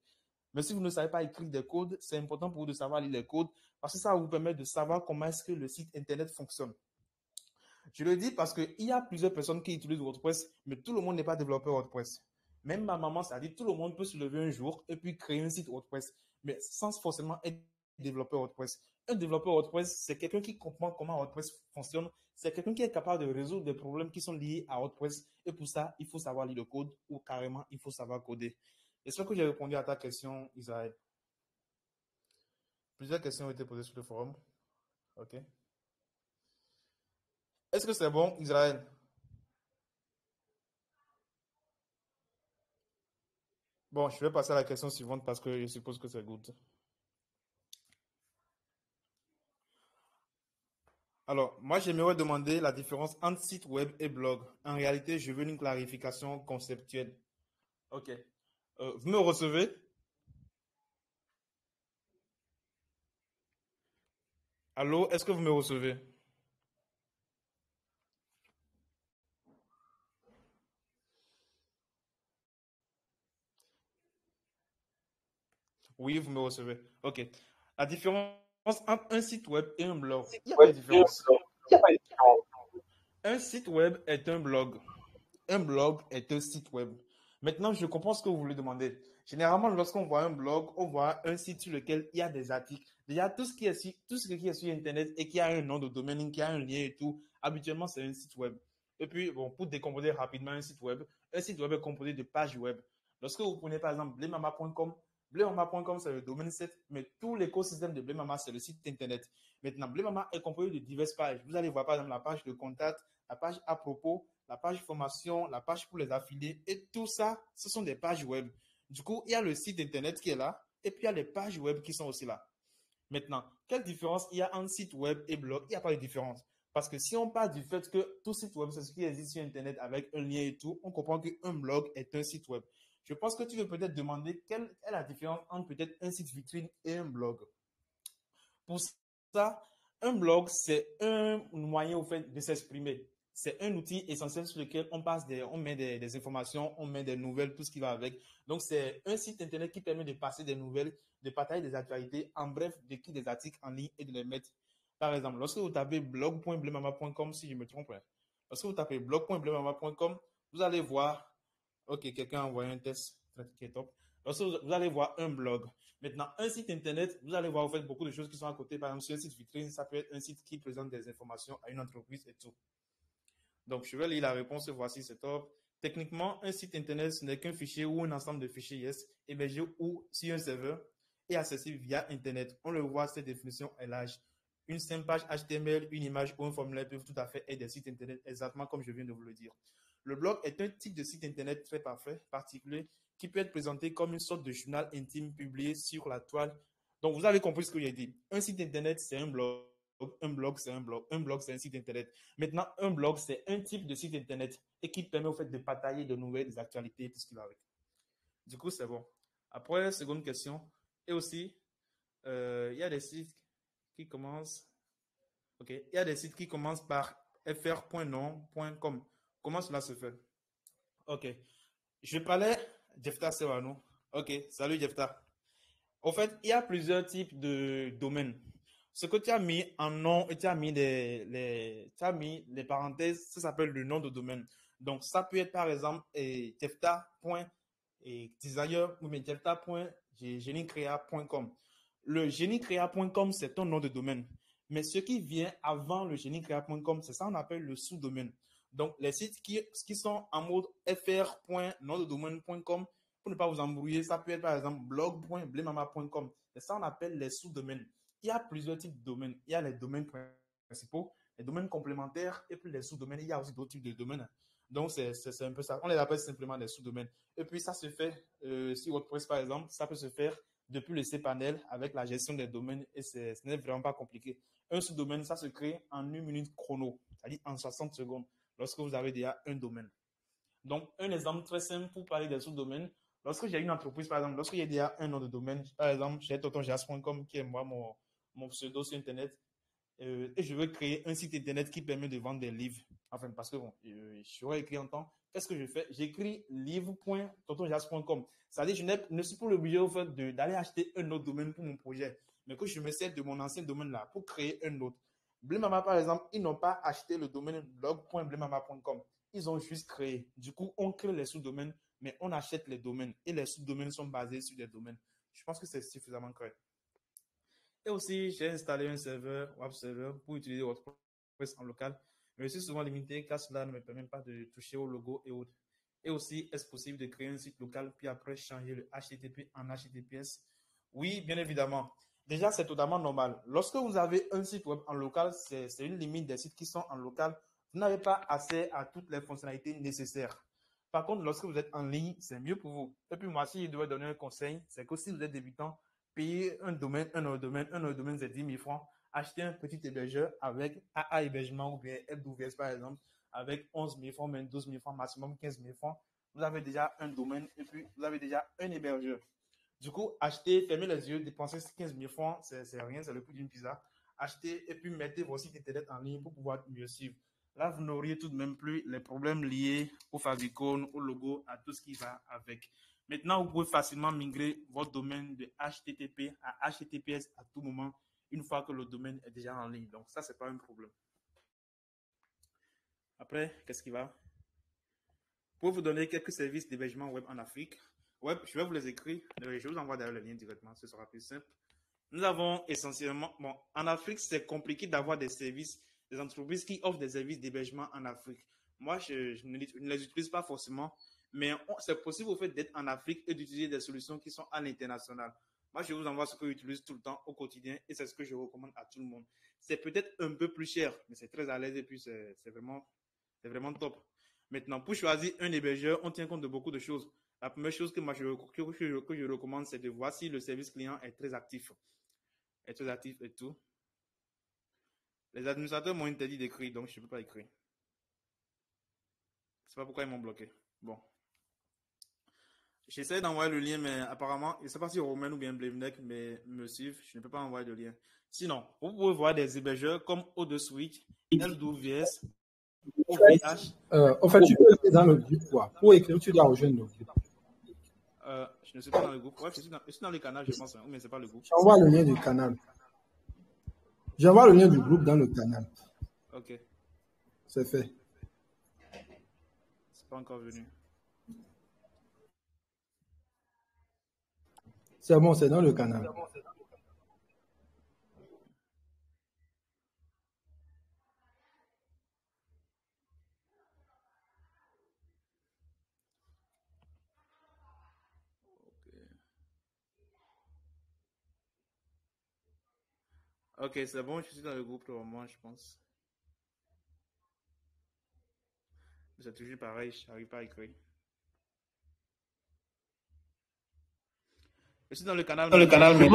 Même si vous ne savez pas écrire des codes, c'est important pour vous de savoir lire les codes parce que ça va vous permettre de savoir comment est-ce que le site Internet fonctionne. Je le dis parce qu'il y a plusieurs personnes qui utilisent WordPress, mais tout le monde n'est pas développeur WordPress. Même ma maman, ça dit tout le monde peut se lever un jour et puis créer un site WordPress, mais sans forcément être développeur WordPress. Un développeur WordPress, c'est quelqu'un qui comprend comment WordPress fonctionne. C'est quelqu'un qui est capable de résoudre des problèmes qui sont liés à WordPress. Et pour ça, il faut savoir lire le code ou carrément, il faut savoir coder. J'espère que j'ai répondu à ta question, Israël. Plusieurs questions ont été posées sur le forum. OK. Est-ce que c'est bon, Israël? Bon, je vais passer à la question suivante parce que je suppose que c'est good. Alors, moi, j'aimerais demander la différence entre site web et blog. En réalité, je veux une clarification conceptuelle. OK. Vous me recevez? Allô, est-ce que vous me recevez? Oui, vous me recevez. OK. La différence entre un site web et un blog, il n'y a pas de différence. Un site web est un blog. Un blog est un site web. Maintenant, je comprends ce que vous voulez demander. Généralement, lorsqu'on voit un blog, on voit un site sur lequel il y a des articles. Déjà, tout ce qui est sur Internet et qui a un nom de domaine, qui a un lien et tout, habituellement, c'est un site web. Et puis, bon, pour décomposer rapidement un site web est composé de pages web. Lorsque vous prenez par exemple blemama.com, blemama.com, c'est le domaine 7, mais tout l'écosystème de Blemama, c'est le site Internet. Maintenant, Blemama est composé de diverses pages. Vous allez voir par exemple la page de contact, la page à propos, la page formation, la page pour les affiliés, et tout ça, ce sont des pages web. Du coup, il y a le site Internet qui est là, et puis il y a les pages web qui sont aussi là. Maintenant, quelle différence il y a entre site web et blog? Il n'y a pas de différence. Parce que si on part du fait que tout site web, c'est ce qui existe sur Internet avec un lien et tout, on comprend qu'un blog est un site web. Je pense que tu veux peut-être demander quelle est la différence entre peut-être un site vitrine et un blog. Pour ça, un blog, c'est un moyen au fait de s'exprimer. C'est un outil essentiel sur lequel on met des informations, on met des nouvelles, tout ce qui va avec. Donc, c'est un site internet qui permet de passer des nouvelles, de partager des actualités, en bref, d'écrire des articles en ligne et de les mettre. Par exemple, lorsque vous tapez blog.blemama.com, si je me trompe, lorsque vous tapez blog.blemama.com, vous allez voir, ok, quelqu'un a envoyé un test qui est top. Lorsque vous allez voir un blog. Maintenant, un site internet, vous allez voir en fait beaucoup de choses qui sont à côté. Par exemple, sur un site vitrine, ça peut être un site qui présente des informations à une entreprise et tout. Donc, je vais lire la réponse. Voici, c'est top. Techniquement, un site internet, ce n'est qu'un fichier ou un ensemble de fichiers yes, hébergé ou sur un serveur et accessible via Internet. On le voit, cette définition est large. Une simple page HTML, une image ou un formulaire peuvent tout à fait être des sites internet, exactement comme je viens de vous le dire. Le blog est un type de site internet très parfait, particulier, qui peut être présenté comme une sorte de journal intime publié sur la toile. Donc, vous avez compris ce que j'ai dit. Un site internet, c'est un blog. Un blog, c'est un blog. Un blog, c'est un site internet. Maintenant, un blog, c'est un type de site internet et qui permet au fait de partager de nouvelles, des actualités, tout ce qui va avec. Du coup, c'est bon. Après, seconde question. Et aussi, il y a des sites qui commencent. OK. Il y a des sites qui commencent par fr.nom.com. Comment cela se fait? OK. Je parlais Jefta Serrano. OK. Salut Jefta. En fait, il y a plusieurs types de domaines. Ce que tu as mis en nom et tu as mis tu as mis les parenthèses, ça s'appelle le nom de domaine. Donc, ça peut être par exemple jefta.designer ou bien jefta.géniecrea.com. Le géniecrea.com, c'est ton nom de domaine. Mais ce qui vient avant le géniecrea.com, c'est ça qu'on appelle le sous-domaine. Donc, les sites qui sont en mode fr.nomdedomaine.com, pour ne pas vous embrouiller, ça peut être par exemple blog.blemama.com. C'est ça qu'on appelle les sous-domaines. Il y a plusieurs types de domaines. Il y a les domaines principaux, les domaines complémentaires et puis les sous-domaines. Il y a aussi d'autres types de domaines. Donc, c'est un peu ça. On les appelle simplement les sous-domaines. Et puis, ça se fait, sur WordPress par exemple, ça peut se faire depuis le cPanel avec la gestion des domaines et ce n'est vraiment pas compliqué. Un sous-domaine, ça se crée en 1 minute chrono, c'est-à-dire en 60 secondes, lorsque vous avez déjà un domaine. Donc, un exemple très simple pour parler des sous-domaines. Lorsque j'ai une entreprise, par exemple, lorsque j'ai déjà un nom de domaine, par exemple, j'ai totonjas.com qui est moi, mon pseudo sur Internet, et je veux créer un site Internet qui permet de vendre des livres. Enfin, parce que bon, je serais écrit en temps. Qu'est-ce que je fais? J'écris livre.totonjas.com. C'est-à-dire, je ne suis pas obligé au fait d'aller acheter un autre domaine pour mon projet, mais que je me sers de mon ancien domaine là pour créer un autre. Blemama, par exemple, ils n'ont pas acheté le domaine blog.blemama.com. Ils ont juste créé. Du coup, on crée les sous-domaines, mais on achète les domaines. Et les sous-domaines sont basés sur des domaines. Je pense que c'est suffisamment clair. Et aussi, j'ai installé un serveur, web server, pour utiliser WordPress en local. Mais je suis souvent limité car cela ne me permet pas de toucher au logo et autres. Et aussi, est-ce possible de créer un site local puis après changer le HTTP en HTTPS? Oui, bien évidemment. Déjà, c'est totalement normal. Lorsque vous avez un site web en local, c'est une limite des sites qui sont en local. Vous n'avez pas accès à toutes les fonctionnalités nécessaires. Par contre, lorsque vous êtes en ligne, c'est mieux pour vous. Et puis moi, si je dois donner un conseil, c'est que si vous êtes débutant, payez un domaine, un autre domaine, c'est 10 000 francs. Achetez un petit hébergeur avec AA hébergement ou bien AWS par exemple, avec 11 000 francs, même 12 000 francs, maximum 15 000 francs. Vous avez déjà un domaine et puis vous avez déjà un hébergeur. Du coup, achetez, fermez les yeux, dépensez 15 000 francs, c'est rien, c'est le prix d'une pizza. achetez et puis mettez vos sites internet en ligne pour pouvoir mieux suivre. Là, vous n'auriez tout de même plus les problèmes liés au favicon, au logo, à tout ce qui va avec. Maintenant, vous pouvez facilement migrer votre domaine de HTTP à HTTPS à tout moment, une fois que le domaine est déjà en ligne. Donc, ça, c'est pas un problème. Après, qu'est-ce qui va? Pour vous donner quelques services d'hébergement web en Afrique, je vais vous les écrire. Je vous envoie d'ailleurs le lien directement, ce sera plus simple. Nous avons essentiellement, bon, en Afrique, c'est compliqué d'avoir des services, des entreprises qui offrent des services d'hébergement en Afrique. Moi, je ne les utilise pas forcément, mais c'est possible au fait d'être en Afrique et d'utiliser des solutions qui sont à l'international. Moi, je vous envoie ce que j'utilise tout le temps au quotidien et c'est ce que je recommande à tout le monde. C'est peut-être un peu plus cher, mais c'est très à l'aise et puis c'est vraiment top. Maintenant, pour choisir un hébergeur, on tient compte de beaucoup de choses. La première chose que je recommande, c'est de voir si le service client est très actif. Est très actif et tout. Les administrateurs m'ont interdit d'écrire, donc je ne peux pas écrire. Je ne sais pas pourquoi ils m'ont bloqué. Bon. J'essaie d'envoyer le lien, mais apparemment, je ne sais pas si Romain ou bien Blevnek me suivent. Je ne peux pas envoyer de lien. Sinon, vous pouvez voir des hébergeurs comme O2Switch, LWS, OVH. En fait, tu peux être dans le groupe, quoi. Pour écrire, tu dois rejoindre le groupe. Je ne suis pas dans le groupe. Ouais, je suis dans le canal, je pense, hein, mais ce n'est pas le groupe. J'envoie le lien du canal. J'envoie le lien du groupe dans le canal. Ok. C'est fait. C'est pas encore venu. C'est bon, c'est dans le canal. Ok, c'est bon, je suis dans le groupe pour le moment, je pense. C'est toujours pareil, je n'arrive pas à écrire. Je suis dans le canal. Dans le canal, mais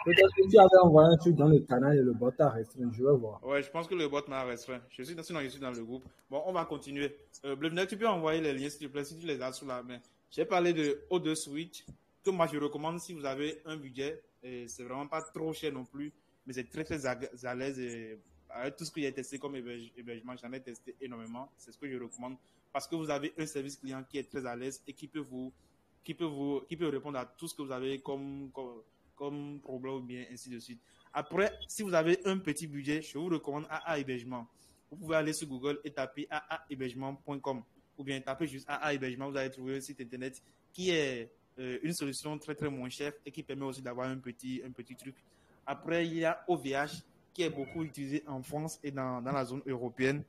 Peut-être que tu avais envoyé un truc dans le canal et le bot a restreint. Je vais voir. Ouais, je pense que le bot m'a restreint. Sinon, je suis dans le groupe. Bon, on va continuer. Blevnek, tu peux envoyer les liens, s'il te plaît, si tu les as sous la main. J'ai parlé de O2Switch, que moi je recommande si vous avez un budget. Et c'est vraiment pas trop cher non plus, mais c'est très très à l'aise. Et avec tout ce que j'ai testé comme hébergement, j'en ai testé énormément. C'est ce que je recommande parce que vous avez un service client qui est très à l'aise et qui peut répondre à tout ce que vous avez comme problème ou bien ainsi de suite. Après, si vous avez un petit budget, je vous recommande AA Hébergement. Vous pouvez aller sur Google et taper aahébergement.com ou bien taper juste AA Hébergement. Vous allez trouver un site internet qui est une solution très très moins chère et qui permet aussi d'avoir un petit truc. Après, il y a OVH qui est beaucoup utilisé en France et dans la zone européenne,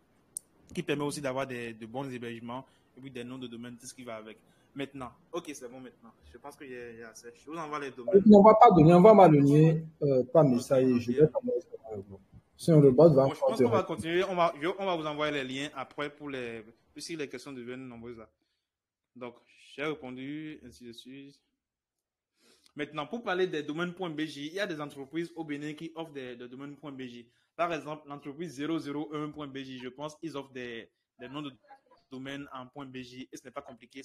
qui permet aussi d'avoir de bons hébergements et puis des noms de domaine, tout ce qui va avec. Maintenant, ok, c'est bon maintenant. Je pense qu'il y a assez. Je vous envoie les domaines. On ne va pas donner, on va m'allumer par message. Je vais t'envoyer sur le groupe. Sinon, le bot va. Bon, je pense qu'on va continuer. On va vous envoyer les liens après si les questions deviennent nombreuses là. Donc, j'ai répondu, ainsi de suite. Maintenant, pour parler des domaines.bj, il y a des entreprises au Bénin qui offrent des domaines.bj. Par exemple, l'entreprise 001.bj, je pense, ils offrent des noms de domaines en .bj et ce n'est pas compliqué.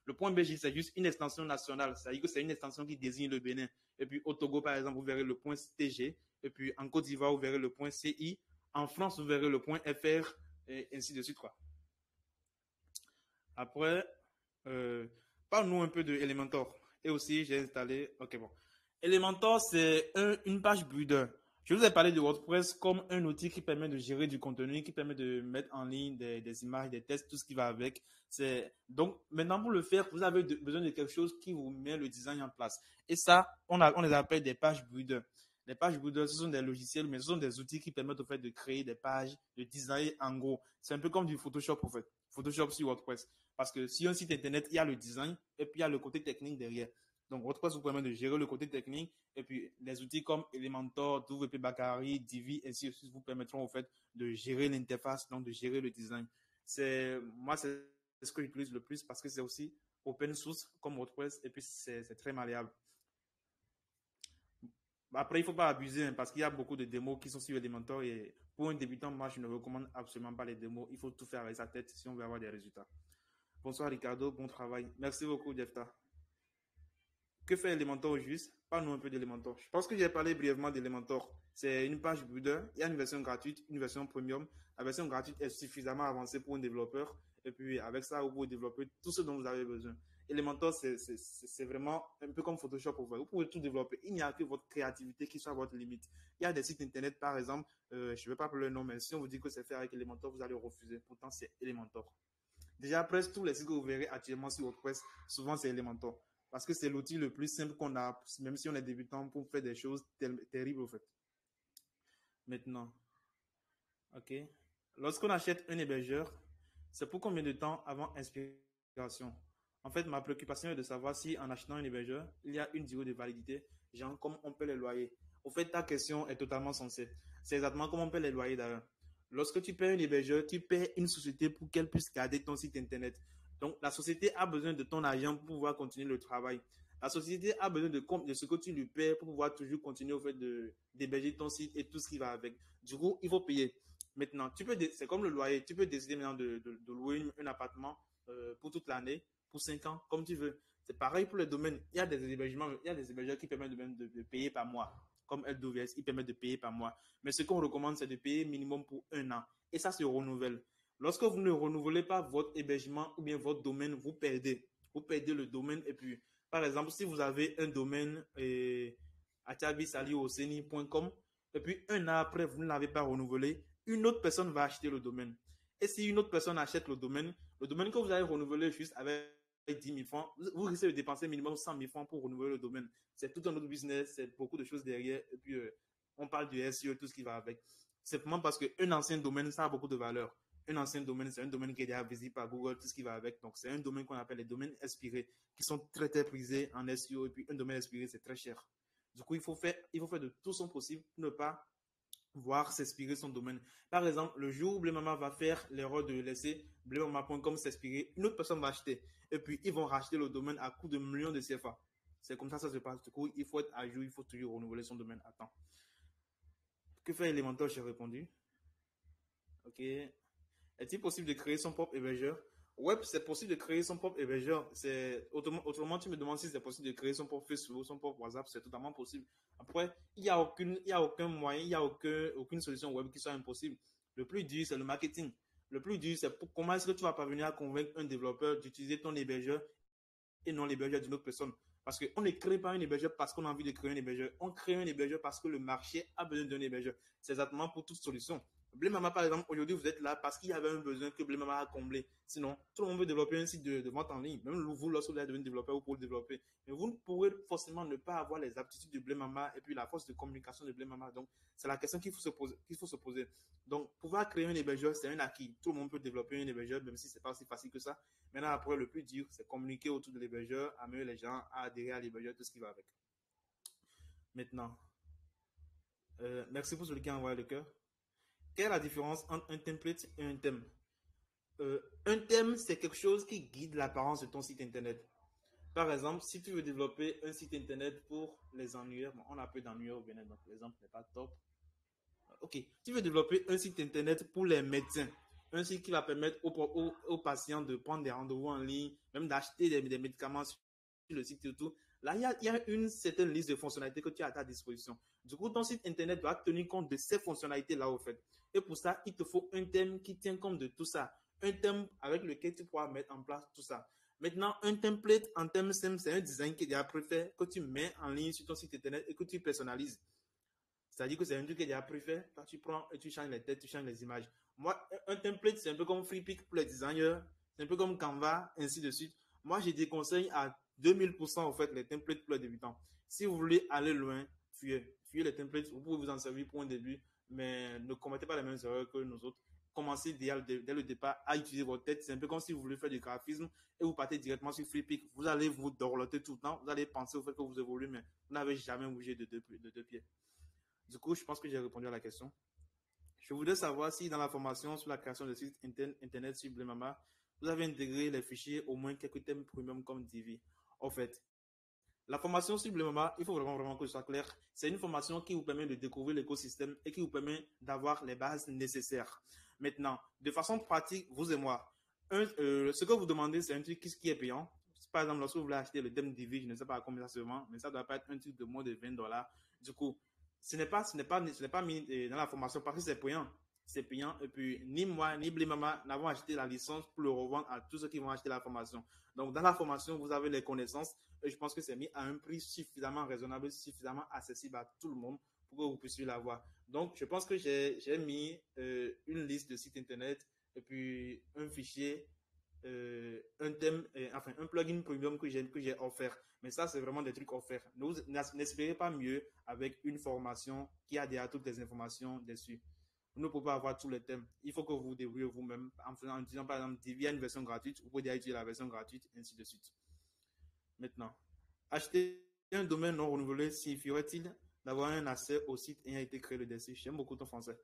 Le .bj, c'est juste une extension nationale. C'est-à-dire que c'est une extension qui désigne le Bénin. Et puis, au Togo, par exemple, vous verrez le .tg. Et puis, en Côte d'Ivoire, vous verrez le .ci. En France, vous verrez le .fr et ainsi de suite, quoi. Après, parle-nous un peu de Elementor. Et aussi, j'ai installé... Ok, bon. Elementor, c'est une page builder. Je vous ai parlé de WordPress comme un outil qui permet de gérer du contenu, qui permet de mettre en ligne des images, des tests, tout ce qui va avec. Donc, maintenant, pour le faire, vous avez besoin de quelque chose qui vous met le design en place. Et ça, on les appelle des pages builders. Les pages builders, ce sont des logiciels, mais ce sont des outils qui permettent au fait de créer des pages, de designer en gros. C'est un peu comme du Photoshop, en fait. Photoshop sur WordPress. Parce que sur un site internet, il y a le design et puis il y a le côté technique derrière. Donc, WordPress vous permet de gérer le côté technique et puis les outils comme Elementor, WP Bakary, Divi, ainsi de suite vous permettront au fait de gérer l'interface, donc de gérer le design. Moi, c'est ce que j'utilise le plus parce que c'est aussi open source comme WordPress et puis c'est très malléable. Après, il ne faut pas abuser hein, parce qu'il y a beaucoup de démos qui sont sur Elementor et pour un débutant, moi, je ne recommande absolument pas les démos. Il faut tout faire avec sa tête si on veut avoir des résultats. Bonsoir Ricardo, bon travail. Merci beaucoup Jefta. Que fait Elementor au juste? Parle-nous un peu d'Elementor. Je pense que j'ai parlé brièvement d'Elementor. C'est une page builder. Il y a une version gratuite, une version premium. La version gratuite est suffisamment avancée pour un développeur. Et puis, avec ça, vous pouvez développer tout ce dont vous avez besoin. Elementor, c'est vraiment un peu comme Photoshop pour vous. Vous pouvez tout développer. Il n'y a que votre créativité qui soit votre limite. Il y a des sites internet, par exemple, je ne vais pas appeler le nom, mais si on vous dit que c'est fait avec Elementor, vous allez refuser. Pourtant, c'est Elementor. Déjà, presque tous les sites que vous verrez actuellement sur WordPress, souvent c'est Elementor. Parce que c'est l'outil le plus simple qu'on a, même si on est débutant, pour faire des choses terribles, au fait. Maintenant, ok. Lorsqu'on achète un hébergeur, c'est pour combien de temps avant expiration? En fait, ma préoccupation est de savoir si en achetant un hébergeur, il y a une durée de validité, genre comme on paie les loyers. Au fait, ta question est totalement sensée. C'est exactement comme on paie les loyers d'ailleurs. Lorsque tu paies un hébergeur, tu paies une société pour qu'elle puisse garder ton site internet. Donc, la société a besoin de ton argent pour pouvoir continuer le travail. La société a besoin de ce que tu lui paies pour pouvoir toujours continuer au fait d'héberger ton site et tout ce qui va avec. Du coup, il faut payer. Maintenant, c'est comme le loyer. Tu peux décider maintenant de louer un appartement pour toute l'année, pour 5 ans, comme tu veux. C'est pareil pour les domaines. Il y a des hébergements, il y a des hébergeurs qui permettent de payer par mois. Comme LWS, ils permettent de payer par mois. Mais ce qu'on recommande, c'est de payer minimum pour 1 an. Et ça se renouvelle. Lorsque vous ne renouvelez pas votre hébergement ou bien votre domaine, vous perdez. Vous perdez le domaine. Et puis, par exemple, si vous avez un domaine achabisaliooceni.com et puis 1 an après, vous ne l'avez pas renouvelé, une autre personne va acheter le domaine. Et si une autre personne achète le domaine que vous avez renouvelé juste avec 10 000 francs, vous risquez de dépenser minimum 100 000 francs pour renouveler le domaine. C'est tout un autre business, c'est beaucoup de choses derrière. Et puis, on parle du SEO, tout ce qui va avec. Simplement parce qu'un ancien domaine, ça a beaucoup de valeur. Un ancien domaine, c'est un domaine qui est déjà visible par Google, tout ce qui va avec. Donc, c'est un domaine qu'on appelle les domaines expirés, qui sont très, très prisés en SEO. Et puis, un domaine expiré, c'est très cher. Du coup, il faut faire de tout son possible pour ne pas voir s'expirer son domaine. Par exemple, le jour où Blemama va faire l'erreur de laisser blemama.com s'expirer, une autre personne va acheter. Et puis, ils vont racheter le domaine à coût de millions de CFA. C'est comme ça que ça se passe. Du coup, il faut être à jour, il faut toujours renouveler son domaine à temps. Que fait Elementor? J'ai répondu. Ok. Est-il possible de créer son propre hébergeur? Ouais, c'est possible de créer son propre hébergeur. Autrement, tu me demandes si c'est possible de créer son propre Facebook, son propre WhatsApp. C'est totalement possible. Après, il n'y a aucun moyen, il n'y a aucune solution web qui soit impossible. Le plus dur, c'est le marketing. Le plus dur, c'est comment est-ce que tu vas parvenir à convaincre un développeur d'utiliser ton hébergeur et non l'hébergeur d'une autre personne. Parce qu'on ne crée pas un hébergeur parce qu'on a envie de créer un hébergeur. On crée un hébergeur parce que le marché a besoin d'un hébergeur. C'est exactement pour toute solution. Blemama, par exemple, aujourd'hui, vous êtes là parce qu'il y avait un besoin que Blemama a comblé. Sinon, tout le monde veut développer un site de vente en ligne. Même vous, lorsque vous allez devenir développeur, vous pouvez le développer. Mais vous ne pourrez forcément ne pas avoir les aptitudes de Blemama et puis la force de communication de Blemama. Donc, c'est la question qu'il faut se poser. Donc, pouvoir créer un hébergeur, c'est un acquis. Tout le monde peut développer un hébergeur, même si ce n'est pas aussi facile que ça. Maintenant, après, le plus dur, c'est communiquer autour de l'hébergeur, amener les gens à adhérer à l'hébergeur, tout ce qui va avec. Maintenant, merci pour celui qui a envoyé le cœur. Quelle est la différence entre un template et un thème? Un thème, c'est quelque chose qui guide l'apparence de ton site internet. Par exemple, si tu veux développer un site internet pour les ennuyeurs, bon, on a peu d'ennuyeurs au Bénin, donc l'exemple n'est pas top. Ok, tu veux développer un site internet pour les médecins, un site qui va permettre aux patients de prendre des rendez-vous en ligne, même d'acheter des médicaments sur le site et tout. Là, il y a une certaine liste de fonctionnalités que tu as à ta disposition. Du coup, ton site internet doit tenir compte de ces fonctionnalités-là, au fait. Et pour ça, il te faut un thème qui tient compte de tout ça. Un thème avec lequel tu pourras mettre en place tout ça. Maintenant, un template en thème simple, c'est un design qui est déjà préfet, que tu mets en ligne sur ton site internet et que tu personnalises. C'est-à-dire que c'est un truc qui est déjà préfet. Quand tu prends et tu changes les têtes, tu changes les images. Moi, un template, c'est un peu comme FreePic pour les designers. C'est un peu comme Canva, ainsi de suite. Moi, j'ai des conseils à 2000% en fait les templates pour les débutants. Si vous voulez aller loin, fuyez les templates. Vous pouvez vous en servir pour un début, mais ne commettez pas les mêmes erreurs que nous autres. Commencez dès le départ à utiliser votre tête. C'est un peu comme si vous voulez faire du graphisme et vous partez directement sur FreePic. Vous allez vous dorloter tout le temps. Vous allez penser au fait que vous évoluez, mais vous n'avez jamais bougé de deux pieds. Du coup, je pense que j'ai répondu à la question. Je voudrais savoir si dans la formation sur la création de sites internet sur Blemama, vous avez intégré les fichiers au moins quelques thèmes premium comme Divi. En fait, la formation sur Blemama, il faut vraiment que ce soit clair. C'est une formation qui vous permet de découvrir l'écosystème et qui vous permet d'avoir les bases nécessaires. Maintenant, de façon pratique, vous et moi, ce que vous demandez, c'est un truc qui est payant. par exemple, lorsque vous voulez acheter le thème Divi, je ne sais pas à combien ça se vend, mais ça doit pas être un truc de moins de $20. Du coup, ce n'est pas mis dans la formation parce que c'est payant. C'est payant. Et puis, ni moi, ni Blimama n'avons acheté la licence pour le revendre à tous ceux qui vont acheter la formation. Donc, dans la formation, vous avez les connaissances et je pense que c'est mis à un prix suffisamment raisonnable, suffisamment accessible à tout le monde pour que vous puissiez l'avoir. Donc, je pense que j'ai mis une liste de sites internet et puis un fichier, un thème, enfin, un plugin premium que j'ai offert. Mais ça, c'est vraiment des trucs offerts. N'espérez pas mieux avec une formation qui a déjà toutes les informations dessus. Vous ne pouvez pas avoir tous les thèmes. Il faut que vous vous débrouillez vous-même en utilisant par exemple Divi a une version gratuite. Vous pouvez déjà utiliser la version gratuite, ainsi de suite. Maintenant, acheter un domaine non renouvelé signifierait-il d'avoir un accès au site ayant été créé le dessus? J'aime beaucoup ton français.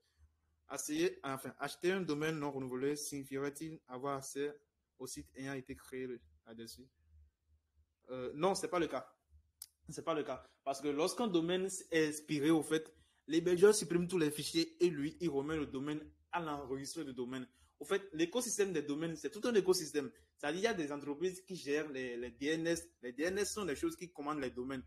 Acheter un domaine non renouvelé signifierait-il avoir accès au site ayant été créé là-dessus? Non, c'est pas le cas. C'est pas le cas. Parce que lorsqu'un domaine est expiré, au fait, l'hébergeur supprime tous les fichiers et lui, il remet le domaine à l'enregistreur de domaine. Au fait, l'écosystème des domaines, c'est tout un écosystème. C'est-à-dire, il y a des entreprises qui gèrent les DNS. Les DNS sont des choses qui commandent les domaines.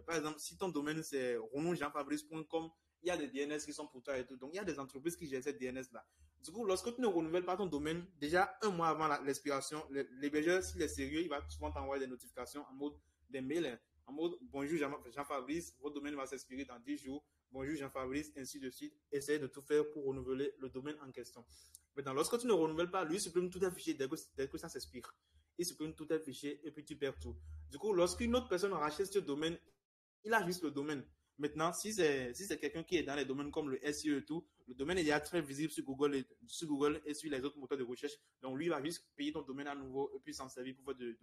Par exemple, si ton domaine, c'est renonjeanfabrice.com, il y a des DNS qui sont pour toi et tout. Donc, il y a des entreprises qui gèrent ces DNS-là. Du coup, lorsque tu ne renouvelles pas ton domaine, déjà un mois avant l'expiration, l'hébergeur, s'il est sérieux, il va souvent t'envoyer des notifications en mode des mails, en mode bonjour Jean-Fabrice, votre domaine va s'expirer dans 10 jours. Bonjour Jean-Fabrice, ainsi de suite. Essayez de tout faire pour renouveler le domaine en question. Maintenant, lorsque tu ne renouvelles pas, lui supprime tout un fichier dès que ça s'expire. Il supprime tout un fichier et puis tu perds tout. Du coup, lorsqu'une autre personne rachète ce domaine, il a juste le domaine. Maintenant, si c'est quelqu'un qui est dans les domaines comme le SEO et tout, le domaine est déjà très visible sur Google et sur les autres moteurs de recherche. Donc, lui, il va juste payer ton domaine à nouveau et puis s'en servir pour faire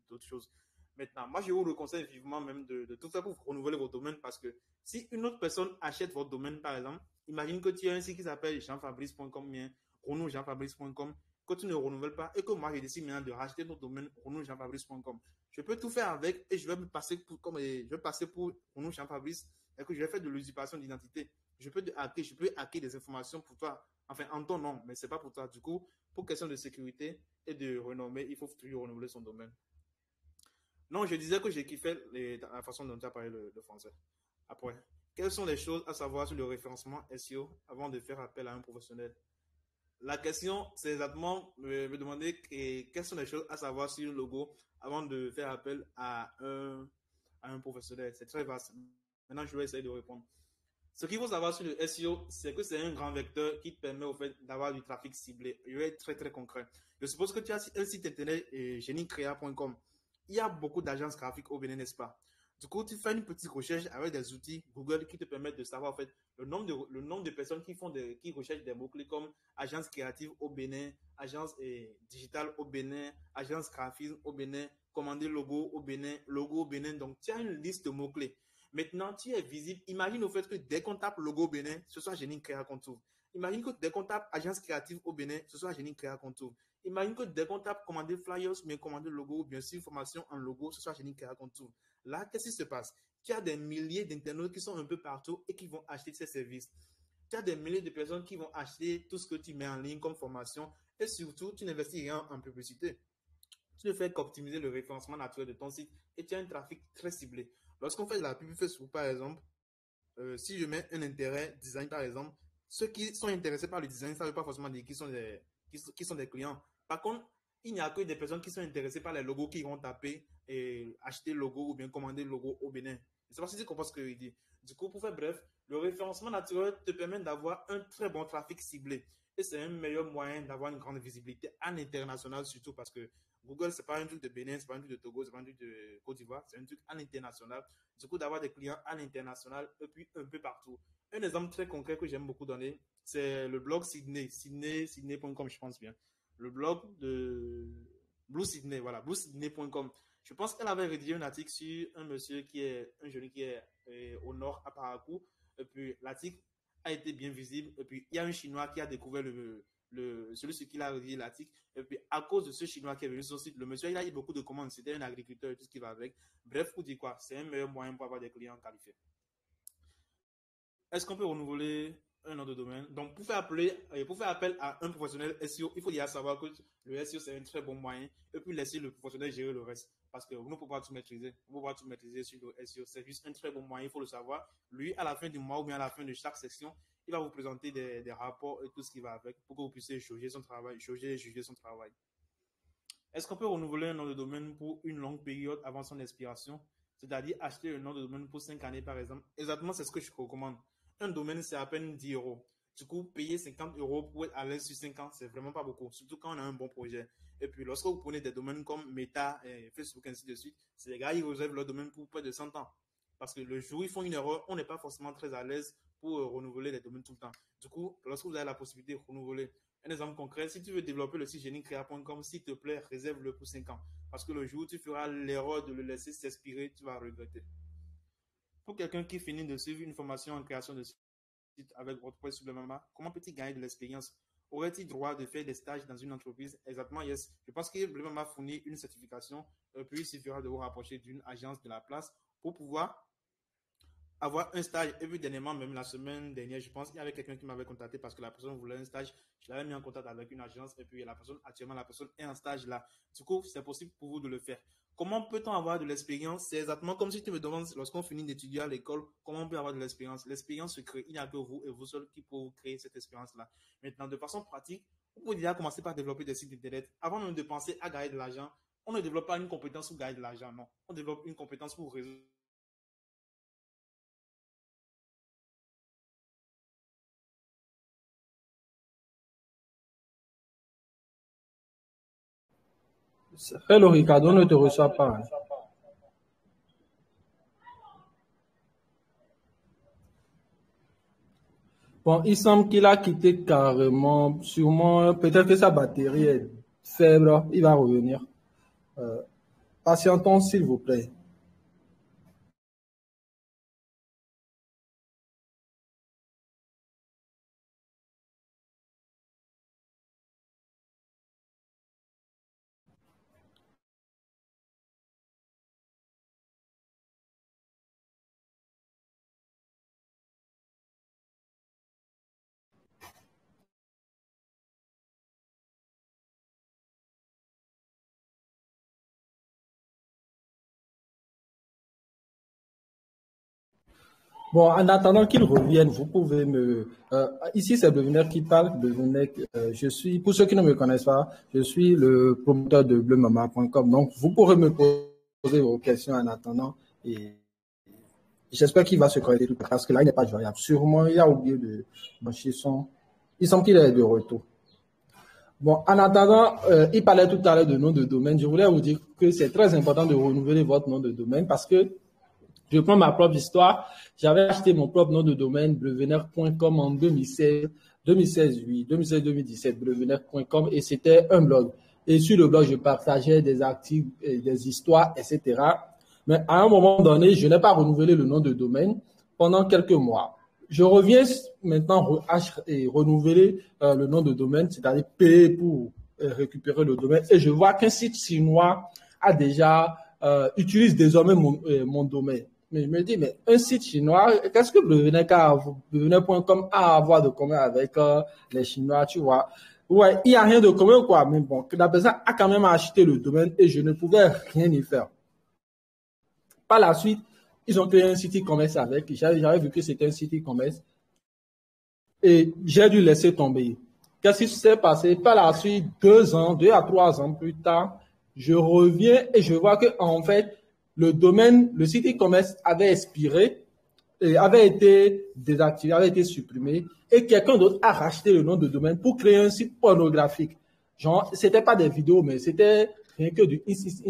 d'autres choses. Maintenant, moi, je vous le conseille vivement même de tout faire pour renouveler votre domaine parce que si une autre personne achète votre domaine, par exemple, imagine que tu as un site qui s'appelle jeanfabrice.com, bien, renoujeanfabrice.com, que tu ne renouvelles pas et que moi, je décide maintenant de racheter ton domaine renoujeanfabrice.com. Je peux tout faire avec et je vais passer pour renoujeanfabrice et que je vais faire de l'usurpation d'identité. Je peux hacker des informations pour toi. Enfin, en ton nom, mais ce n'est pas pour toi. Du coup, pour question de sécurité et de renommée, il faut toujours renouveler son domaine. Non, je disais que j'ai kiffé la façon dont tu as parlé le français. Après, quelles sont les choses à savoir sur le référencement SEO avant de faire appel à un professionnel? La question, c'est exactement me demander quelles sont les choses à savoir sur le logo avant de faire appel à un professionnel. C'est très vaste. Maintenant, je vais essayer de répondre. Ce qu'il faut savoir sur le SEO, c'est que c'est un grand vecteur qui te permet au fait d'avoir du trafic ciblé. Je vais être très très concret. Je suppose que tu as un site internet géniecrea.com. Il y a beaucoup d'agences graphiques au Bénin, n'est-ce pas? Du coup, tu fais une petite recherche avec des outils Google qui te permettent de savoir en fait le nombre de personnes qui recherchent des mots-clés comme agence créative au Bénin, agence digitale au Bénin, agence graphisme au Bénin, commander logo au Bénin, logo au Bénin. Donc, tu as une liste de mots-clés. Maintenant, tu es visible. Imagine au fait que dès qu'on tape logo au Bénin, ce soit Génie Créa qu'on trouve. Imagine que dès qu'on tape agence créative au Bénin, ce soit Génie Créa qu'on trouve. Imagine que dès qu'on tape commander flyers, mais commander logo, ou bien sûr formation en logo, ce soit Génie Créa qu'on trouve. Là, qu'est-ce qui se passe? Tu as des milliers d'internautes qui sont un peu partout et qui vont acheter ces services. Tu as des milliers de personnes qui vont acheter tout ce que tu mets en ligne comme formation et surtout, tu n'investis rien en publicité. Tu ne fais qu'optimiser le référencement naturel de ton site et tu as un trafic très ciblé. Lorsqu'on fait de la pub Facebook, par exemple, si je mets un intérêt design, par exemple, ceux qui sont intéressés par le design, ça ne veut pas forcément dire qu'ils sont des clients. Par contre, il n'y a que des personnes qui sont intéressées par les logos qui vont taper et acheter le logo ou bien commander le logo au Bénin. Je ne sais pas si tu comprends ce que je dis. Du coup, pour faire bref, le référencement naturel te permet d'avoir un très bon trafic ciblé. Et c'est un meilleur moyen d'avoir une grande visibilité à l'international, surtout parce que Google, ce n'est pas un truc de Bénin, ce n'est pas un truc de Togo, ce n'est pas un truc de Côte d'Ivoire, c'est un truc à l'international. Du coup, d'avoir des clients à l'international et puis un peu partout. Un exemple très concret que j'aime beaucoup donner, c'est le blog Sydney.com, je pense bien. Le blog de Blue Sydney, voilà, bluesydney.com. Je pense qu'elle avait rédigé un article sur un monsieur un jeune qui est au nord à Parakou. Et puis l'article a été bien visible. Et puis il y a un Chinois qui a découvert celui sur qui il a rédigé l'article. Et puis à cause de ce Chinois qui est venu sur son site, le monsieur il a eu beaucoup de commandes. C'était un agriculteur et tout ce qui va avec. Bref, pour dire quoi, c'est un meilleur moyen pour avoir des clients qualifiés. Est-ce qu'on peut renouveler un nom de domaine? Donc, pour faire appel à un professionnel SEO, il faut déjà savoir que le SEO, c'est un très bon moyen et puis laisser le professionnel gérer le reste. Parce que vous ne pouvez pas tout maîtriser. Vous ne pouvez pas tout maîtriser sur le SEO. C'est juste un très bon moyen, il faut le savoir. Lui, à la fin du mois ou bien à la fin de chaque section, il va vous présenter des rapports et tout ce qui va avec pour que vous puissiez juger son travail, juger son travail. Est-ce qu'on peut renouveler un nom de domaine pour une longue période avant son expiration? C'est-à-dire acheter un nom de domaine pour 5 années, par exemple. Exactement, c'est ce que je recommande. Un domaine, c'est à peine 10 euros. Du coup, payer 50 euros pour être à l'aise sur 5 ans, c'est vraiment pas beaucoup. Surtout quand on a un bon projet. Et puis, lorsque vous prenez des domaines comme Meta, Facebook, ainsi de suite, c'est les gars, ils réservent leur domaine pour près de 100 ans. Parce que le jour où ils font une erreur, on n'est pas forcément très à l'aise pour renouveler les domaines tout le temps. Du coup, lorsque vous avez la possibilité de renouveler, un exemple concret, si tu veux développer le site géniecrea.com, s'il te plaît, réserve-le pour 5 ans. Parce que le jour où tu feras l'erreur de le laisser s'expirer, tu vas regretter. Pour quelqu'un qui finit de suivre une formation en création de site avec WordPress sur le MMA, comment peut-il gagner de l'expérience? Aurait-il droit de faire des stages dans une entreprise? Exactement, yes. Je pense que le MMA fournit une certification, puis il suffira de vous rapprocher d'une agence de la place pour pouvoir avoir un stage. Et puis dernièrement, même la semaine dernière, je pense qu'il y avait quelqu'un qui m'avait contacté parce que la personne voulait un stage. Je l'avais mis en contact avec une agence et puis actuellement, la personne est en stage là. Du coup, c'est possible pour vous de le faire. Comment peut-on avoir de l'expérience? C'est exactement comme si tu me demandes, lorsqu'on finit d'étudier à l'école, comment on peut avoir de l'expérience? L'expérience se crée. Il n'y a que vous et vous seul qui pouvez créer cette expérience-là. Maintenant, de façon pratique, vous pouvez déjà commencer par développer des sites internet. Avant même de penser à gagner de l'argent, on ne développe pas une compétence pour gagner de l'argent, non. On développe une compétence pour résoudre. Hello Ricardo, ne te reçoit pas. Hein. Bon, il semble qu'il a quitté carrément, sûrement, peut-être que sa batterie est faible, il va revenir. Patientons s'il vous plaît. Bon, en attendant qu'il revienne, vous pouvez ici, c'est Blevener qui parle. Blevener, je suis, pour ceux qui ne me connaissent pas, je suis le promoteur de bleumama.com. Donc, vous pourrez me poser vos questions en attendant. Et j'espère qu'il va se connecter tout parce que là, il n'est pas joignable. Sûrement, il a oublié de brancher son. Il semble qu'il est de retour. Bon, en attendant, il parlait tout à l'heure de nom de domaine. Je voulais vous dire que c'est très important de renouveler votre nom de domaine parce que je prends ma propre histoire. J'avais acheté mon propre nom de domaine, blevener.com en 2016-2017, blevener.com, et c'était un blog. Et sur le blog, je partageais des articles, des histoires, etc. Mais à un moment donné, je n'ai pas renouvelé le nom de domaine pendant quelques mois. Je reviens maintenant renouveler le nom de domaine, c'est-à-dire payer pour récupérer le domaine. Et je vois qu'un site chinois a déjà utilise désormais mon domaine. Mais je me dis, mais un site chinois, qu'est-ce que Blevener.com a à voir de commun avec les Chinois, tu vois? Ouais, il n'y a rien de commun, quoi. Mais bon, la personne a quand même acheté le domaine et je ne pouvais rien y faire. Par la suite, ils ont créé un site e-commerce avec. J'avais vu que c'était un site e-commerce et j'ai dû laisser tomber. Qu'est-ce qui s'est passé? Par la suite, 2 à 3 ans plus tard, je reviens et je vois que, en fait, le domaine, le site e-commerce avait expiré, et avait été désactivé, avait été supprimé, et quelqu'un d'autre a racheté le nom de domaine pour créer un site pornographique. Genre, c'était pas des vidéos, mais c'était rien que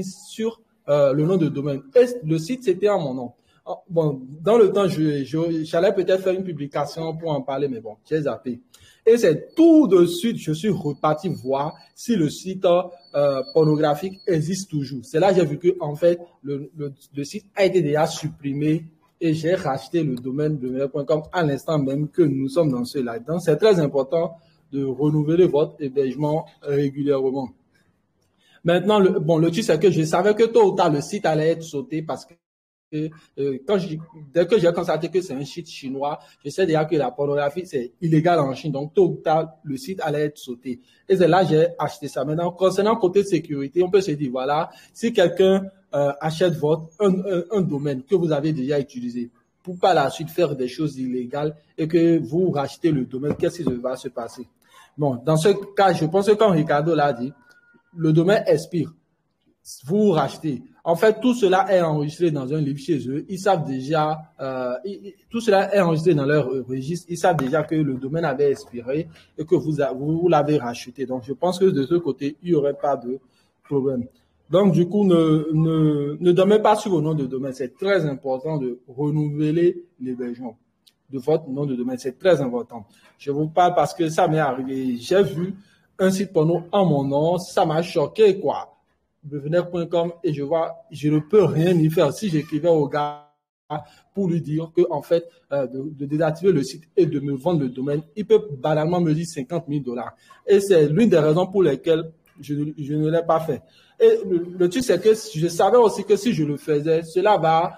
sur le nom de domaine. Et le site, c'était en mon nom. Bon, dans le temps, j'allais peut-être faire une publication pour en parler, mais bon, j'ai zappé. Et c'est tout de suite, je suis reparti voir si le site pornographique existe toujours. C'est là que j'ai vu que, en fait, le site a été déjà supprimé et j'ai racheté le domaine blevener.com à l'instant même que nous sommes dans ce live. Donc, c'est très important de renouveler votre hébergement régulièrement. Maintenant, le truc, c'est que je savais que tôt ou tard, le site allait être sauté parce que dès que j'ai constaté que c'est un site chinois, je sais déjà que la pornographie, c'est illégal en Chine. Donc, tôt ou tard, le site allait être sauté. Et c'est là que j'ai acheté ça. Maintenant, concernant côté sécurité, on peut se dire, voilà, si quelqu'un achète un domaine que vous avez déjà utilisé pour par la suite faire des choses illégales et que vous rachetez le domaine, qu'est-ce qui va se passer? Bon, dans ce cas, je pense que comme Ricardo l'a dit, le domaine expire. Vous rachetez. En fait, tout cela est enregistré dans un livre chez eux. Ils savent déjà, tout cela est enregistré dans leur registre. Ils savent déjà que le domaine avait expiré et que vous l'avez racheté. Donc, je pense que de ce côté, il n'y aurait pas de problème. Donc, du coup, ne dormez pas sur vos noms de domaine. C'est très important de renouveler l'hébergement de votre nom de domaine. C'est très important. Je vous parle parce que ça m'est arrivé. J'ai vu un site porno en mon nom. Ça m'a choqué, quoi. Bevener.com et je ne peux rien y faire. Si j'écrivais au gars pour lui dire que, en fait, de désactiver le site et de me vendre le domaine, il peut banalement me dire $50,000. Et c'est l'une des raisons pour lesquelles je ne l'ai pas fait. Et le truc, c'est que je savais aussi que si je le faisais, cela va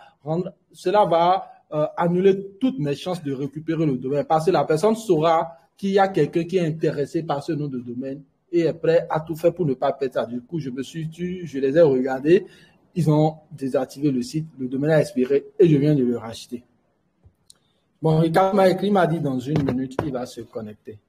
annuler toutes mes chances de récupérer le domaine parce que la personne saura qu'il y a quelqu'un qui est intéressé par ce nom de domaine et est prêt à tout faire pour ne pas perdre ça. Du coup, je les ai regardés, ils ont désactivé le site, le domaine a expiré et je viens de le racheter. Bon, Ricardo m'a écrit, m'a dit dans 1 minute, il va se connecter.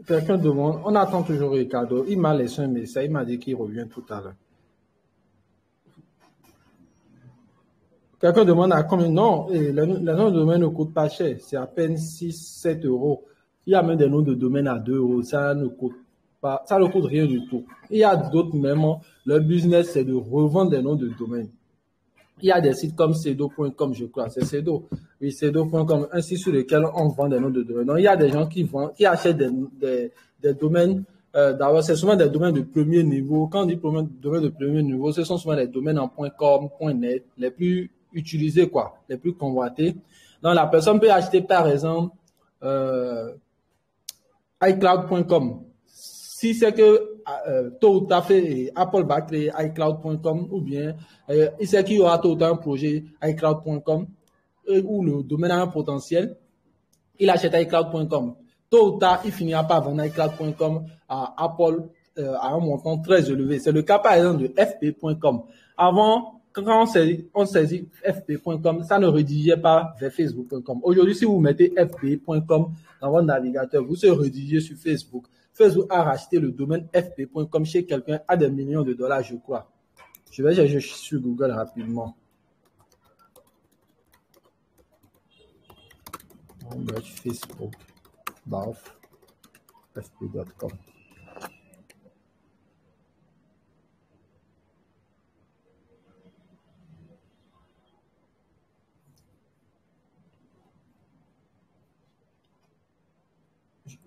Quelqu'un demande, on attend toujours Ricardo. Il m'a laissé un message, il m'a dit qu'il revient tout à l'heure. Quelqu'un demande à combien? Non, le nom de domaine ne coûte pas cher, c'est à peine 6-7 euros. Il y a même des noms de domaine à 2 euros, ça ne coûte rien du tout. Il y a d'autres même, leur business c'est de revendre des noms de domaine. Il y a des sites comme cedo.com, je crois, c'est Cedo. Oui, cedo.com, un site sur lequel on vend des noms de domaine. Donc, il y a des gens qui achètent des domaines. D'abord, c'est souvent des domaines de premier niveau. Quand on dit domaine de premier niveau, ce sont souvent des domaines en .com, .net, les plus utilisés, quoi, les plus convoités. Donc, la personne peut acheter, par exemple, iCloud.com. Si c'est que tôt ou tard Apple va créer iCloud.com ou bien il sait qu'il y aura tôt ou tard un projet iCloud.com où le domaine a un potentiel, il achète iCloud.com. Tôt ou tard, il finira par vendre iCloud.com à Apple à un montant très élevé. C'est le cas par exemple de FB.com. Avant, quand on saisit FB.com, ça ne rédigeait pas vers Facebook.com. Aujourd'hui, si vous mettez FB.com dans votre navigateur, vous serez redirigé sur Facebook. Facebook a racheté le domaine fb.com chez quelqu'un à des millions de dollars, je crois. Je vais chercher sur Google rapidement. Facebook, fb.com.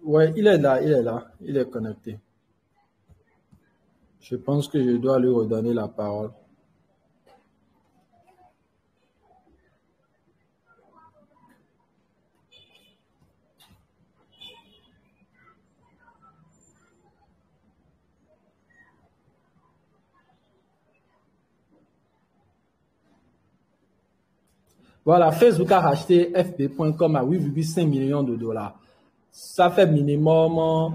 Ouais, il est là, il est connecté. Je pense que je dois lui redonner la parole. Voilà, Facebook a racheté fb.com à 8,5 millions de dollars. Ça fait minimum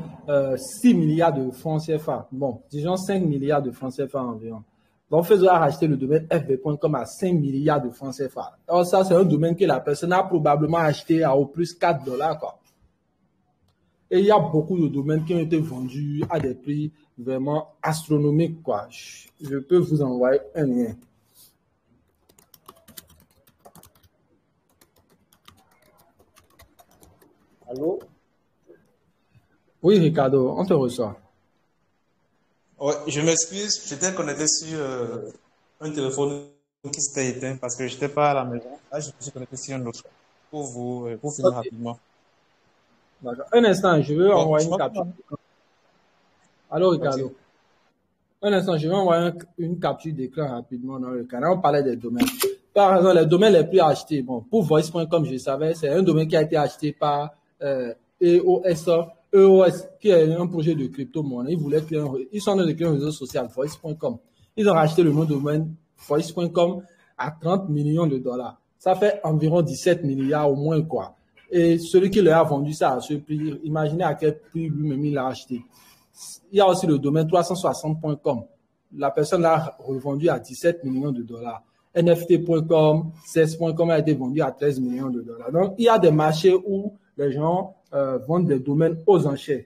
6 milliards de francs CFA. Bon, disons 5 milliards de francs CFA environ. Donc, Facebook a racheté le domaine fb.com à 5 milliards de francs CFA. Alors, ça, c'est un domaine que la personne a probablement acheté à au plus $4, quoi. Et il y a beaucoup de domaines qui ont été vendus à des prix vraiment astronomiques, quoi. Je peux vous envoyer un lien. Allô? Oui, Ricardo, on te reçoit. Ouais, je m'excuse, j'étais connecté sur un téléphone qui s'était éteint parce que je n'étais pas à la maison. Là, je me suis connecté sur un autre pour finir rapidement. D'accord. Un instant, je veux envoyer une capture. Allô, Ricardo. Okay. Un instant, je vais envoyer une capture d'écran rapidement dans le canal. On parlait des domaines. Par exemple, les domaines les plus achetés. Bon, pour voice.com, je savais, c'est un domaine qui a été acheté par EOS, qui est un projet de crypto-monnaie. Ils sont dans le réseau social voice.com. Ils ont racheté le nom de domaine voice.com à 30 millions de dollars. Ça fait environ 17 milliards au moins, quoi. Et celui qui leur a vendu ça à ce prix, imaginez à quel prix lui-même il l'a acheté. Il y a aussi le domaine 360.com. La personne l'a revendu à 17 millions de dollars. NFT.com, CES.com a été vendu à 13 millions de dollars. Donc, il y a des marchés où les gens vendent des domaines aux enchères.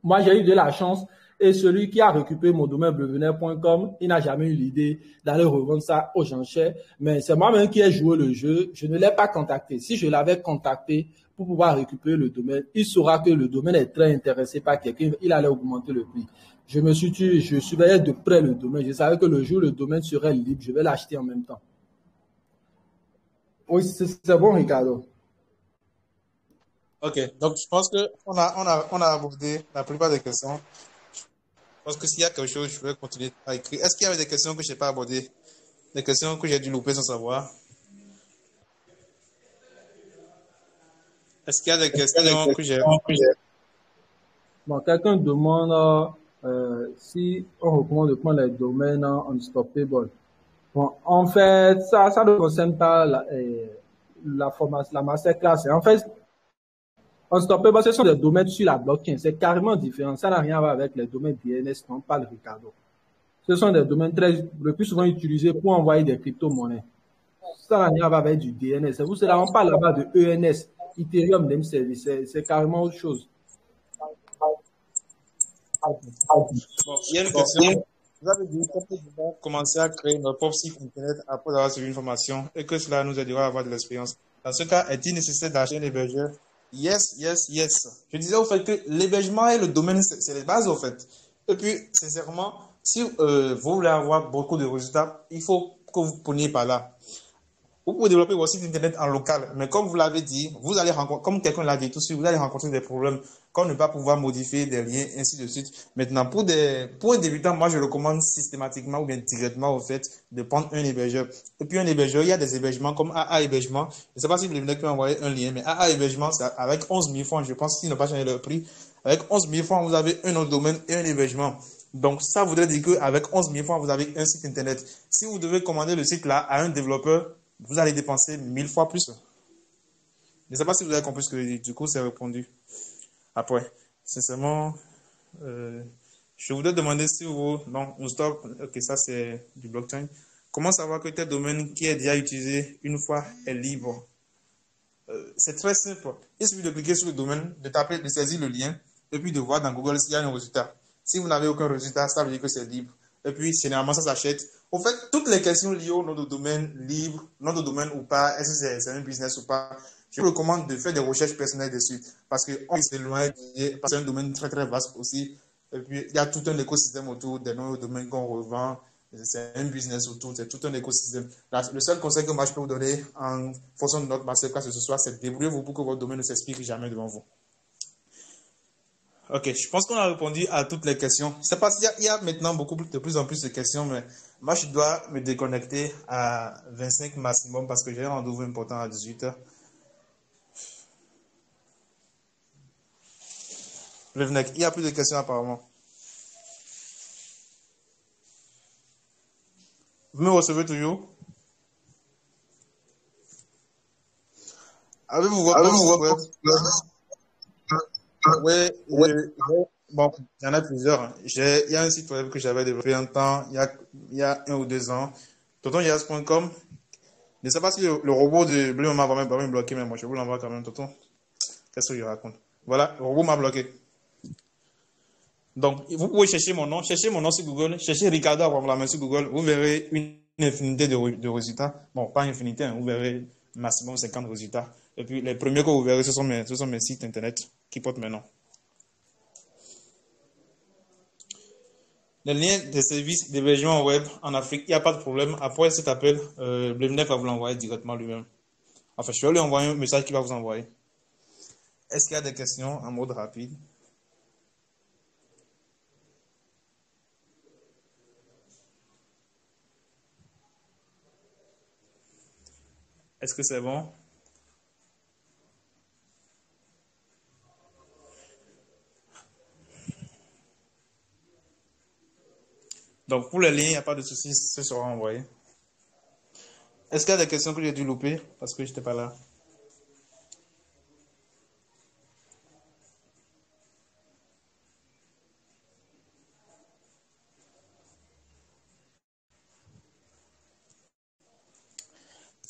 Moi, j'ai eu de la chance et celui qui a récupéré mon domaine blevenet.com, il n'a jamais eu l'idée d'aller revendre ça aux enchères. Mais c'est moi-même qui ai joué le jeu. Je ne l'ai pas contacté. Si je l'avais contacté pour pouvoir récupérer le domaine, il saura que le domaine est très intéressé par quelqu'un. Il allait augmenter le prix. Je surveillais de près le domaine. Je savais que le jour où le domaine serait libre, je vais l'acheter en même temps. Oui, c'est bon, Ricardo. Ok, donc je pense qu'on a abordé la plupart des questions. Je pense que s'il y a quelque chose, je vais continuer à écrire. Est-ce qu'il y avait des questions que je n'ai pas abordées? Des questions que j'ai dû louper sans savoir? Est-ce qu'il y a des questions que j'ai... Bon, quelqu'un demande si on recommande de prendre les domaines unstoppable. Bon, en fait, ça ne concerne pas la formation, la masterclass. En fait, unstoppable, ce sont des domaines sur la blockchain. C'est carrément différent. Ça n'a rien à voir avec les domaines DNS dont parle Ricardo. Ce sont des domaines le plus souvent utilisés pour envoyer des crypto-monnaies. Ça n'a rien à voir avec du DNS. C'est pour cela qu'on parle là-bas de ENS, Ethereum Name Service. C'est carrément autre chose. Bon, il y a une question. Vous avez dit que nous devons commencer à créer notre propre site internet après avoir suivi une formation et que cela nous aidera à avoir de l'expérience. Dans ce cas, est-il nécessaire d'acheter un hébergeur? Yes. Je disais au fait que l'hébergement et le domaine, c'est les bases au fait. Et puis, sincèrement, si vous voulez avoir beaucoup de résultats, il faut que vous preniez par là. Vous pouvez développer votre site internet en local, mais comme vous l'avez dit, vous allez rencontrer, comme quelqu'un l'a dit tout de suite, vous allez rencontrer des problèmes, comme ne pas pouvoir modifier des liens, ainsi de suite. Maintenant, pour un débutant, moi, je recommande systématiquement ou bien directement, au fait, de prendre un hébergeur. Et puis, un hébergeur, il y a des hébergements comme AA Hébergement. Je ne sais pas si vous voulez peut envoyer un lien, mais AA Hébergement, avec 11 000 francs, je pense qu'ils n'ont pas changé leur prix. Avec 11 000 francs, vous avez un autre domaine et un hébergement. Donc, ça voudrait dire qu'avec 11 000 francs, vous avez un site internet. Si vous devez commander le site là à un développeur, vous allez dépenser 1000 fois plus. Je ne sais pas si vous avez compris ce que du coup c'est répondu. Après, sincèrement, je voudrais demander si vous... Non, on stop. Ok, ça c'est du blockchain. Comment savoir que tel domaine qui est déjà utilisé une fois est libre? C'est très simple. Il suffit de cliquer sur le domaine, de taper, de saisir le lien, et puis de voir dans Google s'il y a un résultat. Si vous n'avez aucun résultat, ça veut dire que c'est libre. Et puis, généralement, ça s'achète. Au fait, toutes les questions liées au nom de domaine libre, nom de domaine ou pas, est-ce que c'est un business ou pas, je vous recommande de faire des recherches personnelles dessus. Parce qu'on s'éloigne, parce que c'est un domaine très, très vaste aussi. Et puis, il y a tout un écosystème autour des noms de domaine qu'on revend. C'est un business autour, c'est tout un écosystème. Le seul conseil que moi je peux vous donner en fonction de notre masterclass ce soir, c'est de débrouiller-vous pour que votre domaine ne s'explique jamais devant vous. Ok, je pense qu'on a répondu à toutes les questions. Je ne sais pas s'il y a maintenant de plus en plus de questions, mais moi, je dois me déconnecter à 25 maximum parce que j'ai un rendez-vous important à 18h. Revenez, il n'y a plus de questions apparemment. Vous me recevez toujours? Avez-vous votre web? Oui, bon, il y en a plusieurs. Il y a un site web que j'avais développé un temps, il y a 1 ou 2 ans. tontonjas.com. Je ne sais pas si le robot de Bleu m'a vraiment bloqué, mais moi je vous l'envoie quand même, tonton. Qu'est-ce que je raconte? Voilà, le robot m'a bloqué. Donc, vous pouvez chercher mon nom sur Google, cherchez Ricardo avoir la main sur Google, vous verrez une infinité de résultats. Bon, pas infinité, hein, vous verrez maximum 50 résultats. Et puis, les premiers que vous verrez, ce sont mes sites internet qui portent mes noms. Le lien des services d'hébergement web en Afrique, il n'y a pas de problème. Après cet appel, Blevenet va vous l'envoyer directement lui-même. Enfin, je vais lui envoyer un message qu'il va vous envoyer. Est-ce qu'il y a des questions en mode rapide? Est-ce que c'est bon? Donc, pour les liens, il n'y a pas de souci, ce sera envoyé. Est-ce qu'il y a des questions que j'ai dû louper parce que je n'étais pas là?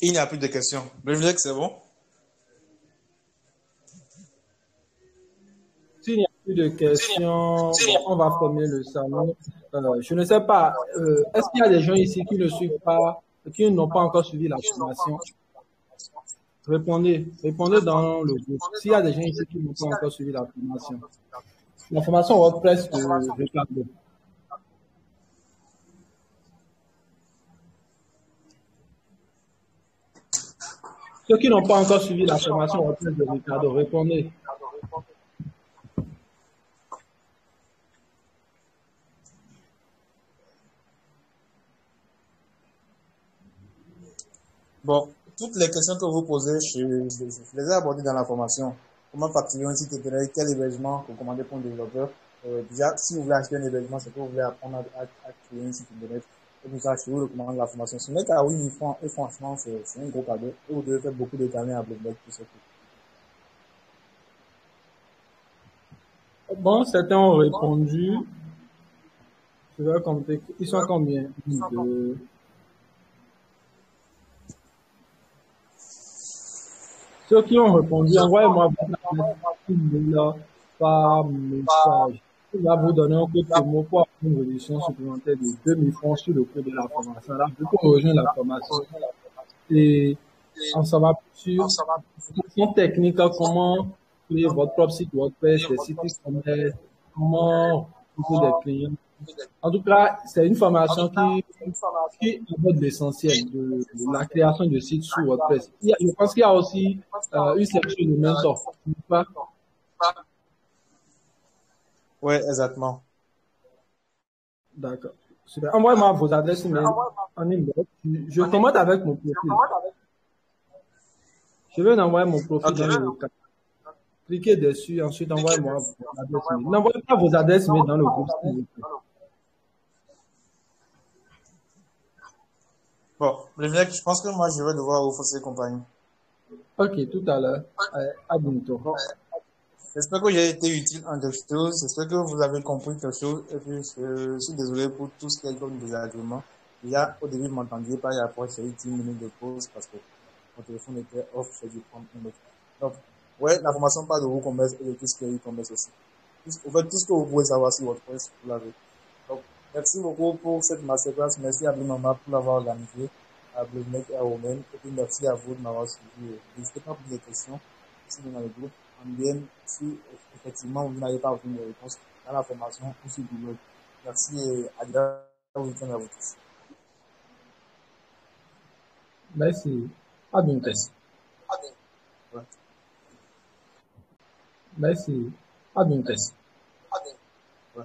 Il n'y a plus de questions. Je veux dire que c'est bon? S'il n'y a plus de questions, on va fermer le salon. Je ne sais pas, est-ce qu'il y a des gens ici qui ne suivent pas, qui n'ont pas encore suivi la formation? Répondez dans le groupe. S'il y a des gens ici qui n'ont pas encore suivi la formation WordPress de Ricardo. Ceux qui n'ont pas encore suivi la formation WordPress de Ricardo, répondez. Bon, toutes les questions que vous posez, je les ai abordées dans la formation. Comment facturer un site internet, quel hébergement recommander pour un développeur. Déjà, si vous voulez acheter un hébergement, c'est que vous voulez apprendre à créer un site internet. Et pour ça, je vous recommande la formation. Ce n'est qu'à 8 000 francs et franchement, c'est un gros cadeau. Et vous devez faire beaucoup de carnets à Bloomberg pour ce coup. Bon, certains ont répondu. Je vais compter. Ils sont combien? Ceux qui ont répondu, envoyez-moi par message. Je vais vous donner un code promo pour avoir une réduction supplémentaire de 2 000 francs sur le coût de la formation. Là, vous pouvez rejoindre la formation. Et on s'en va sur une technique, comment créer votre propre site WordPress, des sites e-commerce, comment trouver des clients. En tout cas, c'est une formation qui aborde l'essentiel de la création de sites sur WordPress. Je pense qu'il y a aussi une section de mentor. Oui, exactement. D'accord. Super. Envoyez-moi vos adresses email en inbox. Je commente avec mon profil. Je vais envoyer mon profil dans le cas. Cliquez dessus, ensuite envoyez-moi vos adresses email. N'envoyez pas vos adresses email dans le groupe. Bon, je pense que moi, je vais devoir vous forcer compagnie. Ok, tout à l'heure. À bientôt. J'espère que j'ai été utile en quelque chose. J'espère que vous avez compris quelque chose. Et puis, je suis désolé pour tout ce qui est comme désagrément. Déjà, au début, vous m'entendiez pas et après, j'ai eu 10 minutes de pause parce que mon téléphone était off. J'ai dû prendre un autre. Donc, ouais, la formation parle de WooCommerce et de tout ce qui est e-commerce aussi. En fait, tout ce que vous pouvez savoir sur WordPress, vous l'avez. Donc, merci beaucoup pour cette masterclass. Merci à Blumama pour l'avoir organisé, à Blumnek et à Romain. Et puis, merci à vous de m'avoir suivi. N'hésitez pas à poser des questions ici dans le groupe. En bien, si effectivement vous n'avez pas obtenu de réponse dans la formation ou sur Google. Merci et agréable week-end à vous tous. Merci. À bientôt. Merci. À bientôt. Ouais.